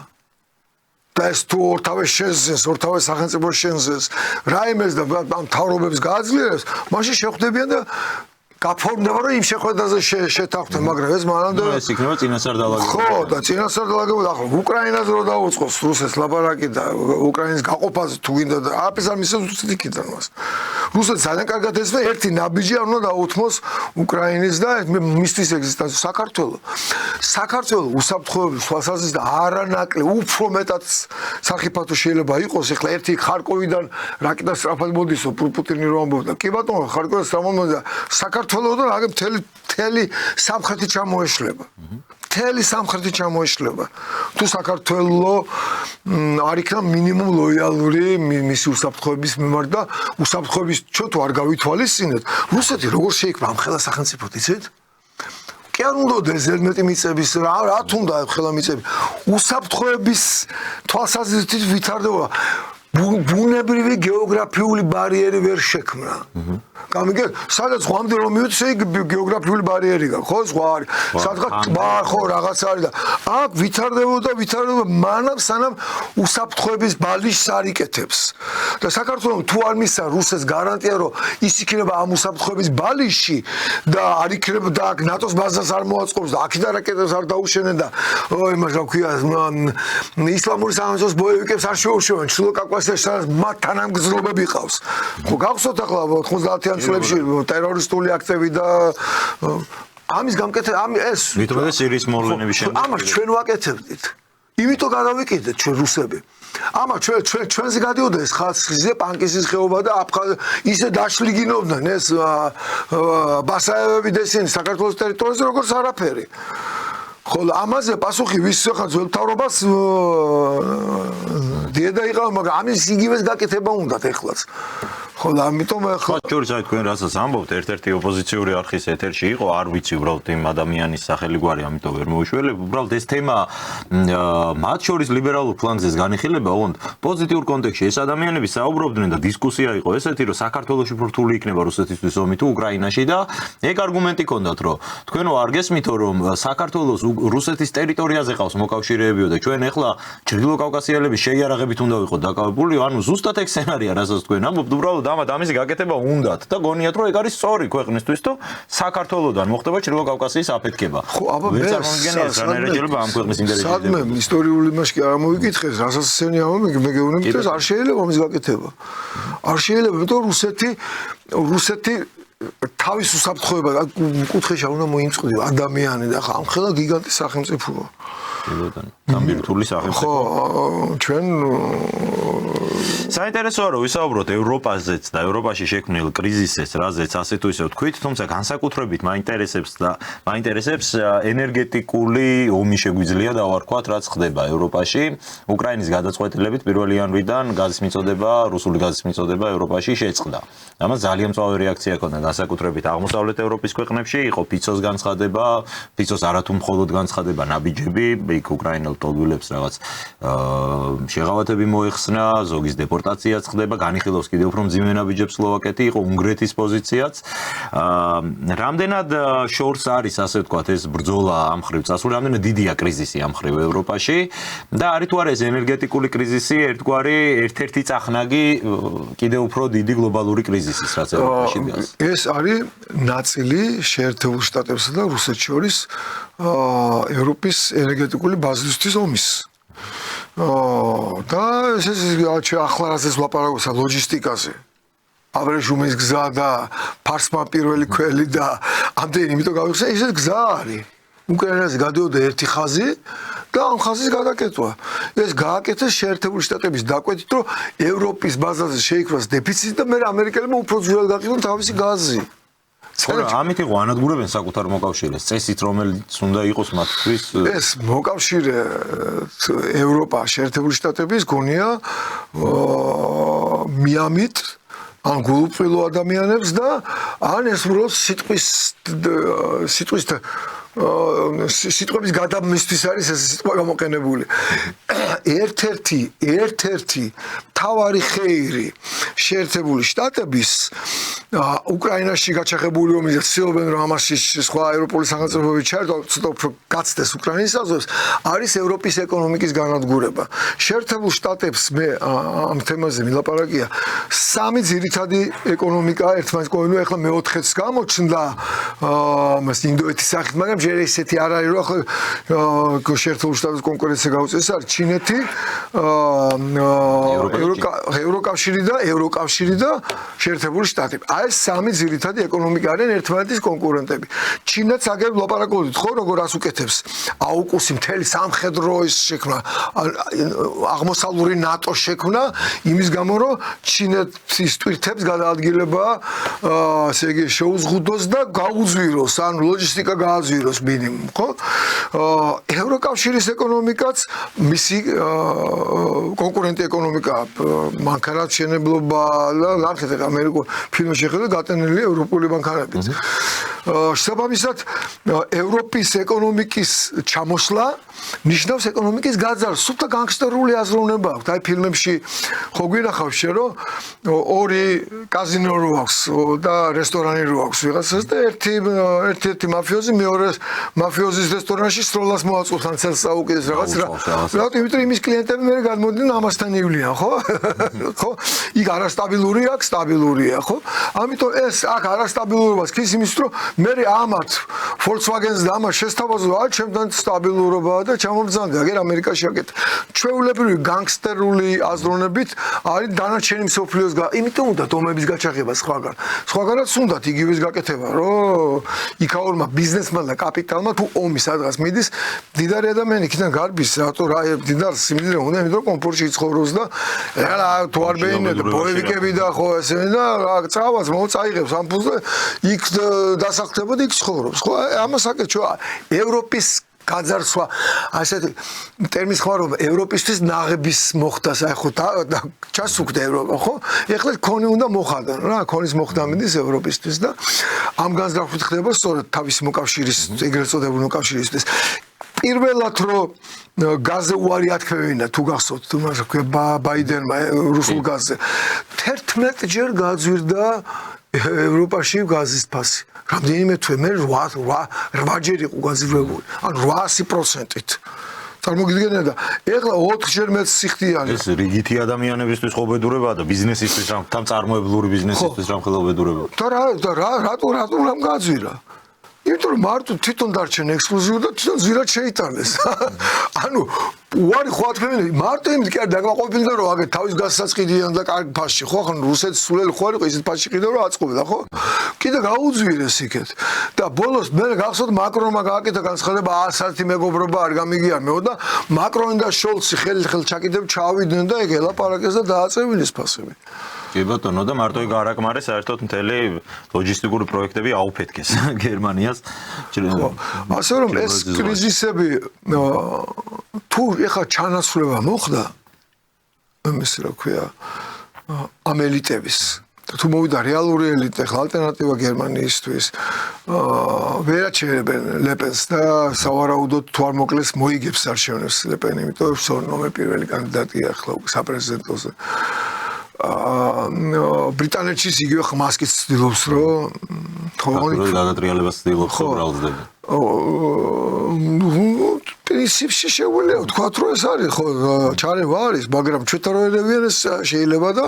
და ეს თუ ორთავე შენზენს, ორთავე სახელმწიფო შენზენს, რაიმეს და ამ თავრობებს გააძლიერებს, მაშინ შეხვდებიან და გაფორმდება რომ იმ შეხვედრაზე შეთანხმდნენ, მაგრამ ეს მანამდე ეს იქნება წინასწარ დალაგებული. ხო, და წინასწარ დალაგებული ახლა უკრაინაზე რო დაუწყოს რუსეთს ლაპარაკი და უკრაინის გაყოფაზე თუ გინდა და აფეს არ მისცემს რუსეთი იქიდან მას. რუსეთი ძალიან კარგად ესმე ერთი ნაბიჯი არ უნდა დაუთმოს უკრაინის და მისთვის ეგზისტენცია საქართველოს უსაფრთხოების თვალსაზრისით და არანაკლებ უფრო მეტად სახიფათო შეიძლება იყოს ახლა ერთი ხარკოვიდან რაკეტა სწრაფად მოდისო პუტინი რომ ამბობდა კი ბატონო ხარკოვიდან სწრაფად მოდიდა საქართველოსთან აგ მთელი სამხრეთი ჩამოეშლება მთელი სამხრეთი ჩამოეშლება თუ საქართველოს არ იქნა მინიმუმ ლოიალური მისი უსაფრთხოების მიმართ და უსაფრთხოების ჩვენ თუ არ გავითვალისწინეთ რუსეთი როგორ შეიქმნა ამ ხელა სახელმწიფოდ იცით კი არ უნდა ზერმეტი მიწების რა თუნდა ხელა მიწები უსაფრთხოების თვალსაზრისით ვითარდება ბუნებრივი გეოგრაფიული ბარიერი ვერ შექმნა. გამიგეთ, სადაც ღვამდე რომ მივიწე გეოგრაფიული ბარიერი გაქვს, ხო, სხვა არის. სადღაც ტბა ხო რაღაც არის და აქ ვითარდება მანამ სანამ უსაფრთხოების ბალიშს არ იკეთებს. და საქართველოს თუ არ მისცა რუსეთს გარანტია რომ ის იქნება ამ უსაფრთხოების ბალიშში და არ იქნება და აქ ნატოს ბაზას არ მოაწყობს და აქედან რაკეტებს არ დაუშვენენ და იმას რა ქვია ისლამური სამეფოს ბოევიკებს არ შეუშევენ ჩრდილო კავკასიაში სადაც მათ თანამგზავრობები ყავს. ხო გახსოვთ ახლა 90-იან წლებში ტერორისტული აქტები და ამის გამკეთება ეს მithumedes სირიის მოვლენების შემდეგ ამას ჩვენ ვაკეთებდით. იმიტომ გადავიკიდეთ ჩვენ რუსები. ამა ჩვენზე გადიოდა ეს ხალხზე პანკისის ხეობა და ისე დაშლიგინოდნენ ეს ბასაევები და ისინი საქართველოს ტერიტორიაზე როგორც არაფერი. ხოლო ამაზე პასუხი ვის ხა ძველ მთავრობას დიედა იყავ, მაგრამ ამის იგივეს გაკეთება უნდათ ეხლაც. ხოლო ამიტომ ახლა შორის აი თქვენ რასაც ამბობთ, ერთ-ერთი ოპოზიციური არხის ეთერში იყო, არ ვიცი უბრალოდ იმ ადამიანის სახელი გვარი, ამიტომ ვერ მოვიშველებ. უბრალოდ ეს თემა მათ შორის ლიბერალურ ფლანგზეც განიხილება, ოღონდ პოზიტიურ კონტექსტში ეს ადამიანები საუბრობდნენ და დისკუსია იყო ესეთი, რომ საქართველოში რთული იქნება რუსეთისთვის ომი თუ უკრაინაში და ეგ არგუმენტი ჰქონდათ, რომ თქვენო არ გესმითო, რომ საქართველოს რუსეთის ტერიტორიაზე ყავს მოკავშირეებიო და ჩვენ ახლა ჩრდილო კავკასიელების შეიარაღებით უნდა ვიყოთ დაკავებული, ანუ ზუსტად ეგ სცენარია, რასაც თქვენ ამბობთ, უბრალოდ ამისი გაკეთება უნდათ და გონიათ რომ ეგ არის სწორი ქვეყნისთვის თუ საქართველოსთან მოხდება ჩრდილო კავკასიის აფეთქება. ხო, აბა მე სანერეჯელება ამ ქვეყნის ინტერესებში. სადმე ისტორიული იმაში არ მოიკითხეს, რასაც ესენი ამბობენ, მე გეუბნები ეს არ შეიძლება ამის გაკეთება. არ შეიძლება, იმიტომ რუსეთი თავის უსაფრთხოება კუთხეში უნდა მოიმწყდიო ადამიანი და ამ ხელა გიგანტი სახელმწიფოა. გამბირთული სახელმწიფო. ხო, ჩვენ საინტერესოა რომ ვისაუბროთ ევროპაზეც და ევროპაში შექმნილ კრიზისზეც, რაზეც ასე თუ ისე ვთქვით, თუმცა განსაკუთრებით მაინტერესებს ენერგეტიკული ომი შეგვიძლია დავარქვათ, რაც ხდება ევროპაში. უკრაინის გადაწყვეტილებით 1 იანვრიდან გაზის მიწოდება, რუსული გაზის მიწოდება ევროპაში შეწყდა. ამას ძალიან მწვავე რეაქცია ჰქონდა განსაკუთრებით აღმოსავლეთ ევროპის ქვეყნებში, იყო ფიცოს განცხადება, ფიცოს არათუ მხოლოდ განცხადება, ნაბიჯები, იქ უკრაინელ ტოლვილებს რაღაც შეღავათები მოეხსნა, ზოგის დეპორტაციაც ხდება, განიხილავს კიდევ უფრო მძიმე ნაბიჯებს სლოვაკეთი, იყო უნგრეთის პოზიციაც. რამდენად შორს არის, ასე ვთქვათ, ეს ბრძოლა ამ ხრივ წასული, რამდენად დიდია კრიზისი ამ ხრივ ევროპაში და არის თუ არა ეს ენერგეტიკული კრიზისი ერთ-ერთი წახნაგი კიდევ უფრო დიდი გლობალური კრიზისის, რაც ევროპაში დგას. ეს არის ნაწილი შეერთებულ შტატებსა და რუსეთს შორის ევროპის ენერგეტიკული ბაზისის ომის. და ეს ახლა რასაც ვლაპარაკობთ ლოჯისტიკაზე. აბრეშუმის გზა და ფარსმან პირველი ქველი და ამდენი, იმიტომ გავიხსენე, ეს გზა არის. უკრაინაზე გადიოდა ერთი ხაზი და ამ ხაზის გადაკეთვა. ეს გააკეთეს შეერთებული შტატების დაკვეთით, რომ ევროპის ბაზაზე შეიქმნას დეფიციტი და მე ამერიკელებმა უფრო ძველ გაყიდონ თავისი გაზი. ხო, ამით იყო ანადგურებენ საკუთარ მოკავშირეს, წესით რომელიც უნდა იყოს მათთვის. ეს მოკავშირე ევროპა შეერთებული შტატების გონია მიამით ან გულუწყვილო ადამიანებს და ან ეს უბრალოდ სიტყვების გადამისთვის არის ეს სიტყვა გამოყენებული. ერთ-ერთი თავარი ხეირი შეერთებული შტატების უკრაინაში გაჩაღებული ომის ცდილობენ რომ ამაში სხვა ევროპული სახელმწიფოები ჩაერთონ ცოტა უფრო გაცდეს უკრაინის საზღვრებს არის ევროპის ეკონომიკის განადგურება. შეერთებულ შტატებს მე ამ თემაზე ვილაპარაკია სამი ძირითადი ეკონომიკა ერთმანეთს ყოველდღე ახლა მეოთხეც გამოჩნდა მას ინდოეთის სახით, მაგრამ ჯერ ისეთი არ არის რომ ახლა შეერთებულ შტატების კონკურენცია გაუწეს არის ჩინეთი, ევროკავშირი და შეერთებული შტატები. აი ეს სამი ძირითადი ეკონომიკა არიან ერთმანეთის კონკურენტები. ჩინეთს აგერ ვლაპარაკობთ ხო როგორ ასუკეთებს აუკუსი მთელი სამხედროის შექმნა, აღმოსავლური ნატო შექმნა იმის გამო რომ ჩინეთის ტვირთებს გადაადგილება ესე იგი შეუზღუდოს და გაუძვიროს, ან ლოჯისტიკა გააძვიროს მინიმუმ, ხო? ევროკავშირის ეკონომიკაც მისი კონკურენტი ეკონომიკა მანქანათმშენებლობა და ნახეთ ამერიკულ ფილმში შეხედეთ გატენილი ევროპული მანქანებით. შესაბამისად ევროპის ეკონომიკის ჩამოსვლა ნიშნავს ეკონომიკის გაძარს, სულთა განგსტერული აზროვნება აქვს. აი ფილმებში ხო გვინახავს შე რომ ორი კაზინო რო აქვს და რესტორანი რო აქვს ვიღაცას და ერთი მაფიოზი მეორე მაფიოზის რესტორანში სროლას მოაწყობს ან ცელს საუკეთეს რაღაც რა. რატომ? იმიტომ იმის კლიენტები მე გადმოდნენ ამასთან ივლიან, ხო? ხო? იქ არასტაბილური აქვს, სტაბილურია, ხო? ამიტომ ეს აქ არასტაბილურობას ქის იმის რომ მე ამათ Volkswagen-ს და ამას შესთავაზო არ ჩემთან სტაბილურობაა და ჩამომბრძანდა აგერ ამერიკაში აკეთ. ჩვეულებრივი განგსტერული აზროვნებით არის დანარჩენი მსოფლიოს იმიტომ უნდა ომების გაჩაღება სხვაგანაც უნდათ იგივეს გაკეთება რომ იქაურმა ბიზნესმა და კაპიტალმა თუ ომი სადღაც მიდის დიდარი ადამიანი იქიდან გარბის რატო რა დიდარ სიმდიდრე უნდა იმიტომ რომ კომფორტში ცხოვრობს და რა თუ არ ბეინე და ბოევიკები და ხო ესე და რა წავას მოწაიღებს ამ ფულს და იქ დასახლდება და იქ ცხოვრობს ხო ამას აკეთო ევროპის გაძარსვა ასეთი ტერმის ხმარობა ევროპისთვის ნაღების მოხდას აი ხო ჩასუქდა ევროპა ხო ეხლა ქონი უნდა მოხადან რა ქონის მოხდა მიდის ევროპისთვის და ამ განზრახვით ხდება სწორედ თავის მოკავშირის ეგრეთ წოდებული მოკავშირისთვის პირველად რომ გაზზე უარი ათქმევინა თუ გახსოვთ თუ მას ქვია ბაიდენმა რუსულ გაზზე 11 ჯერ გაძვირდა ევროპაში გაზის ფასი რამდენიმე თვე მე 8 ჯერ იყო გაძვირებული ან 800%-ით წარმოგიდგენია და ეხლა 4 ჯერ მეც სიხდიანი ეს რიგითი ადამიანებისთვის ხობედურებაა და ბიზნესისთვის რამ წარმოებლური ბიზნესისთვის რამ ხელობედურებაა და რატო რამ გაძვირა იმიტომ რომ მარტო თვითონ დარჩენ ექსკლუზიურ და თვითონ ზვირად შეიტანეს ანუ უარი ხო ათქმევინა მარტო იმით კი არ დაგაყოფილდა რომ აგერ თავის გასაწყიდიან და კარგ ფასში ხო ხან რუსეთის სულელი ხო არისო ისეთ ფასში ყიდა რომ აწყობდა ხო კიდე გაუძვირეს იქეთ და ბოლოს მე გახსოვთ მაკრონმა გააკეთა განცხადება 100 მეგობრობა არ გამიგიამეო და მაკრონი და შოლცი ხელ ჩაკიდებ ჩავიდნენ და ეგ ელაპარაკეს და დააწევინეს ფასები კი ბატონო და მარტო ეგ არ აკმარეს საერთოდ მთელი ლოჯისტიკური პროექტები აუფეთქეს გერმანიას ასე რომ ეს კრიზისები თუ ეხა ჩანაცვლება მოხდა იმის რა ქვია ამ ელიტების თუ მოვიდა რეალური ელიტა ხა ალტერნატივა გერმანიისთვის ვერაჩერებენ ლეპენს და სავარაუდოდ თუ არ მოკლეს მოიგებს არჩევნებს ლეპენი იმიტომ რომ ნომერ პირველი კანდიდატია ახლა საპრეზიდენტოზე ბრიტანეთშიც იგივე ხმასკიც ცდილობს რომ თორემ გადატრიალებას ცდილობს უბრალოდ პრინციპში შეგვიძლია ვთქვა რომ ეს არის ხო ჩარევა არის მაგრამ ჩვენთან რო ერევიან ეს შეიძლება და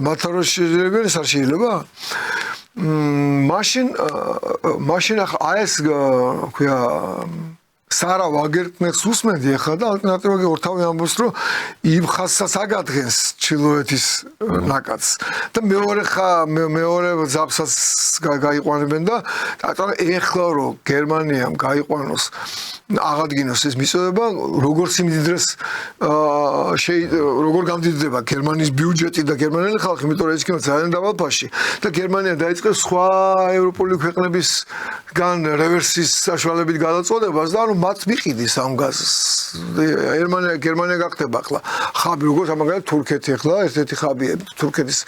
მათთან რო შეიძლება ეს არ შეიძლება მაშინ ახლა ეს ქვია Sara ვაგერტნეს უსმენდი ახლა და ალტერნატივა გეორთავი ამბობს რომ იმ ხაზსაც აგადგენს ჩილოეთის ნაკადს და მეორე ზაფსაც გაიყვანებენ და რატომ ეხლა რომ გერმანიამ გაიყვანოს აღადგინოს ეს მიწოდება როგორ სიმდიდრეს როგორ გამდიდრდება გერმანიის ბიუჯეტი და გერმანელი ხალხი იმიტომ რომ ეს იქნება ძალიან დაბალ ფასში და გერმანია დაიწყებს სხვა ევროპული ქვეყნებისგან რევერსის საშუალებით გადაწოდებას და ანუ მათ მიყიდის ამ გაზს გერმანია გახდება ახლა ხაბი როგორც ამაგალად თურქეთი ახლა ერთ-ერთი ხაბია თურქეთის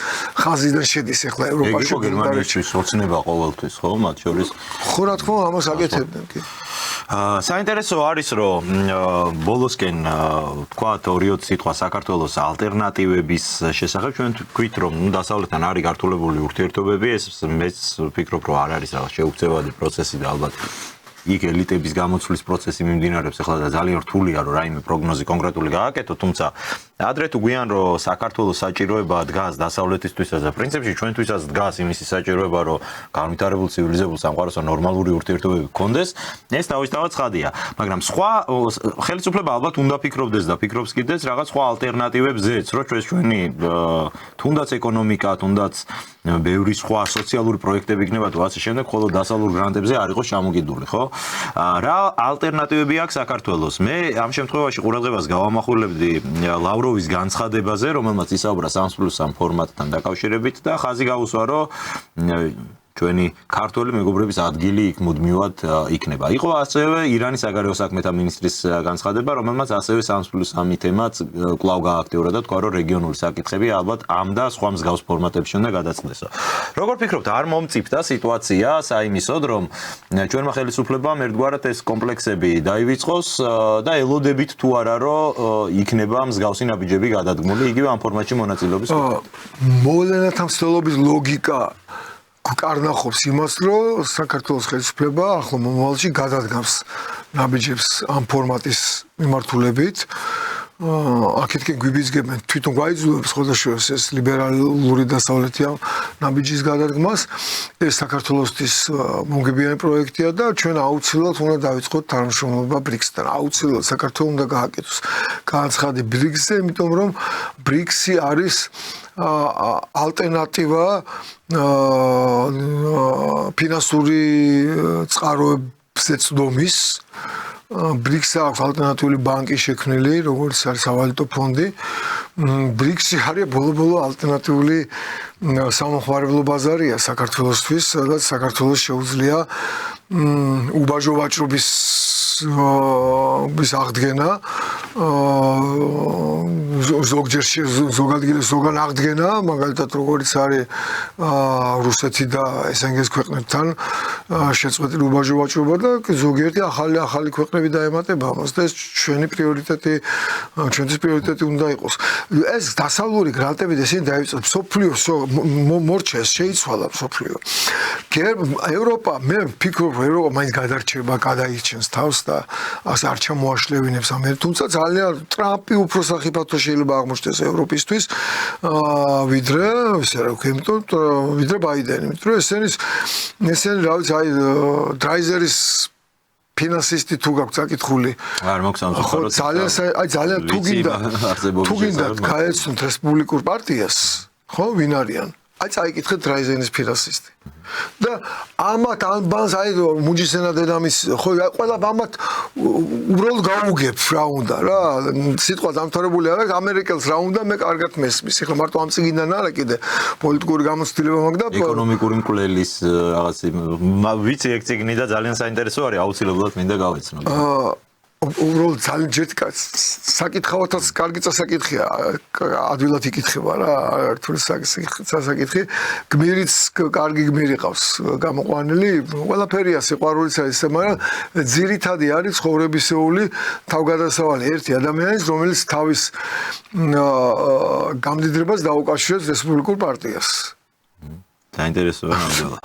ხაზიდან შედის ახლა ევროპაში გერმანიაში ოცნება ყოველთვის ხო მათ შორის ხო რა თქმა უნდა ამას აკეთებდნენ კი საინტერესო არის რომ ბოლოსკენ თქვა 2-20 სიტყვა საქართველოს ალტერნატივების შესახებ ჩვენ თქვით რომ დასავლეთთან არის გართულებული ურთიერთობები ეს მეც ვფიქრობ რომ არ არის რაღაც შეუქცევადი პროცესი და ალბათ იქ ელიტების გამოცვლის პროცესი მიმდინარეობს ახლა და ძალიან რთულია რომ რაიმე პროგნოზი კონკრეტული გააკეთო თუმცა ადრე თუ გვიან რომ საქართველოს საჭიროება დგას დასავლეთისთვისაც და პრინციპში ჩვენთვისაც დგას იმისი საჭიროება რომ განვითარებულ ცივილიზებულ სამყაროსთან ნორმალური ურთიერთობები გქონდეს ეს თავისთავად ცხადია მაგრამ სხვა ხელისუფლება ალბათ უნდა ფიქრობდეს და ფიქრობს კიდეც რაღაც სხვა ალტერნატივებზეც რომ ჩვენი თუნდაც ეკონომიკა თუნდაც ბევრი სხვა სოციალური პროექტები იქნება თუ ასე შემდეგ ხოლო დასავლურ გრანტებზე არ იყოს ჩამოგიდული ხო რა ალტერნატივები აქვს საქართველოს მე ამ შემთხვევაში ყურადღებას გავამახვილებდი ლავროვის განცხადებაზე რომელმაც ისაუბრა 3+3 ფორმატთან დაკავშირებით და ხაზი გაუსვა რომ ჩვენი ქართველი მეგობრების ადგილი იქ მუდმივად იქნება. იყო ასევე ირანის საგარეო საქმეთა მინისტრის განცხადება, რომელმაც ასევე 3+3 თემაც კვლავ გააქტიურა და თქვა, რომ რეგიონული საკითხები ალბათ ამ და სხვა მსგავს ფორმატებში უნდა გადაწყდესო. როგორ ფიქრობთ, არ მომწიფდა სიტუაცია საიმისოდ, რომ ჩვენმა ხელისუფლებამ ერთგვარად ეს კომპლექსები დაივიწყოს და ელოდებით თუ არა, რომ იქნება მსგავსი ნაბიჯები გადადგმული, იგივე ამ ფორმატში მონაწილეობის. მოვლენათა მცდელობის ლოგიკა კარნახობს იმას, რომ საქართველოს ხელისუფლება ახლო მომავალში გადადგამს ნაბიჯებს ამ ფორმატის მიმართულებით. აქეთკენ გვიბიძგებენ თვითონ გვაიძულებს ხოდაშორს ეს ლიბერალური დასავლეთი ამ ნაბიჯის გადადგმას. ეს საქართველოსთვის მომგებიანი პროექტია და ჩვენ აუცილებლად უნდა დავიწყოთ თანამშრომლობა BRICS-თან. აუცილებლად საქართველოს უნდა გააკეთოს განცხადი BRICS-ზე, იმიტომ რომ BRICS-ი არის ალტერნატივა ფინანსური წყაროებზე წვდომის BRICS-ი აქვს ალტერნატიული ბანკი შექმნილი, როგორც არის სავალუტო ფონდი. BRICS-ი არის ბოლო-ბოლო ალტერნატიული სამოხმარებლო ბაზარია საქართველოსთვის, სადაც საქართველოს შეუძლია უბაჟო ვაჭრობის აღდგენა, ზოგან აღდგენა, მაგალითად როგორც არის რუსეთი და SNG-ს ქვეყნებთან შეწყვეტილი უბაჟო ვაჭრობა და ზოგიერთი ახალი ქვეყნები დაემატება ამას და ეს ჩვენთვის პრიორიტეტი უნდა იყოს. ეს დასავლური გრანტები და ისინი დაივიწყეს მსოფლიოს მორჩა ეს შეიცვალა მსოფლიო. ევროპა მე ვფიქრობ რომ ევროპა მაინც გადარჩება, გადაირჩენს თავს და ასე არ ჩამოაშლევინებს ამერიკას. თუმცა ძალიან ტრამპი უფრო სახიფათო შეიძლება აღმოჩნდეს ევროპისთვის ვიდრე ესე რა ვქო, ვიდრე ბაიდენი. იმიტომ რომ ესენი რა ვიცი აი დრაიზერის ფინანსისტი თუ გაქვს საკითხული არ მოგსამზადო ძალიან თუ გინდა გაეცნოთ რესპუბლიკურ პარტიას ხო ვინ არიან აი წაიკითხეთ დრაიზერის ფინანსისტი და ამათ ამბანს აი მუჯისენა დედამის ხო ყველა ამათ უბრალოდ გაუგებ რა უნდა რა სიტყვა დამთავრებული არა ამერიკელს რა უნდა მე კარგად მესმის ეხლა მარტო ამ წიგნიდან არა კიდე პოლიტიკური გამოცდილება მაქვს და ეკონომიკური მკვლელის რაღაც ვიცი ეგ წიგნი და ძალიან საინტერესო არის აუცილებლად მინდა გავეცნო უბრალოდ ძალიან ჯეთკაც საკითხავათაც კარგი წასაკითხია ადვილად იკითხება რა რთული წასაკითხი გმირიც კარგი გმირი ყავს გამოყვანილი ყველაფერია სიყვარულიც არის მაგრამ ძირითადი არის ცხოვრებისეული თავგადასავალი ერთი ადამიანის რომელიც თავის გამდიდრებას დაუკავშირებს რესპუბლიკურ პარტიას საინტერესოა ნამდვილად.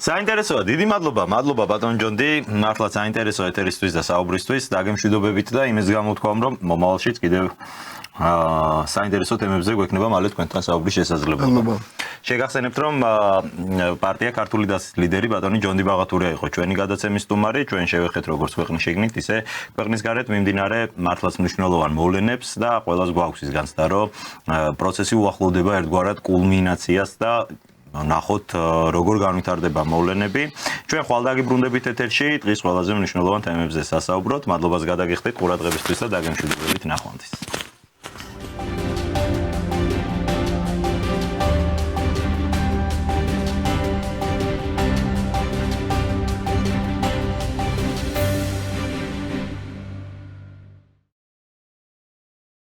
საინტერესოა, დიდი მადლობა ბატონ ჯონდი, მართლა საინტერესო ეთერისთვის და საუბრისთვის, დაგემშვიდობებით და იმის გამოვთქვამ, რომ მომავალშიც კიდევ საინტერესო თემებზე გვექნება მალე თქვენთან საუბრის შესაძლებლობა. შეგახსენებთ, რომ პარტია ქართული დასის ლიდერი ბატონი ჯონდი ბაღათურია იყო ჩვენი გადაცემის სტუმარი, ჩვენ შევეხეთ როგორც ქვეყნის შიგნით, ისე ქვეყნის გარეთ მიმდინარე მართლაც მნიშვნელოვან მოვლენებს და ყველას გვაქვს ის განცდა, რომ პროცესი უახლოვდება ერთგვარად კულმინაციას და ნახოთ როგორ განვითარდება მოვლენები. ჩვენ ხვალ დაგიბრუნდებით ეთერში დღის ყველაზე მნიშვნელოვან თემებზე სასაუბროთ. მადლობას გადაგიხდით ყურადღებისთვის და დაგემშვიდობებით ნახვამდის.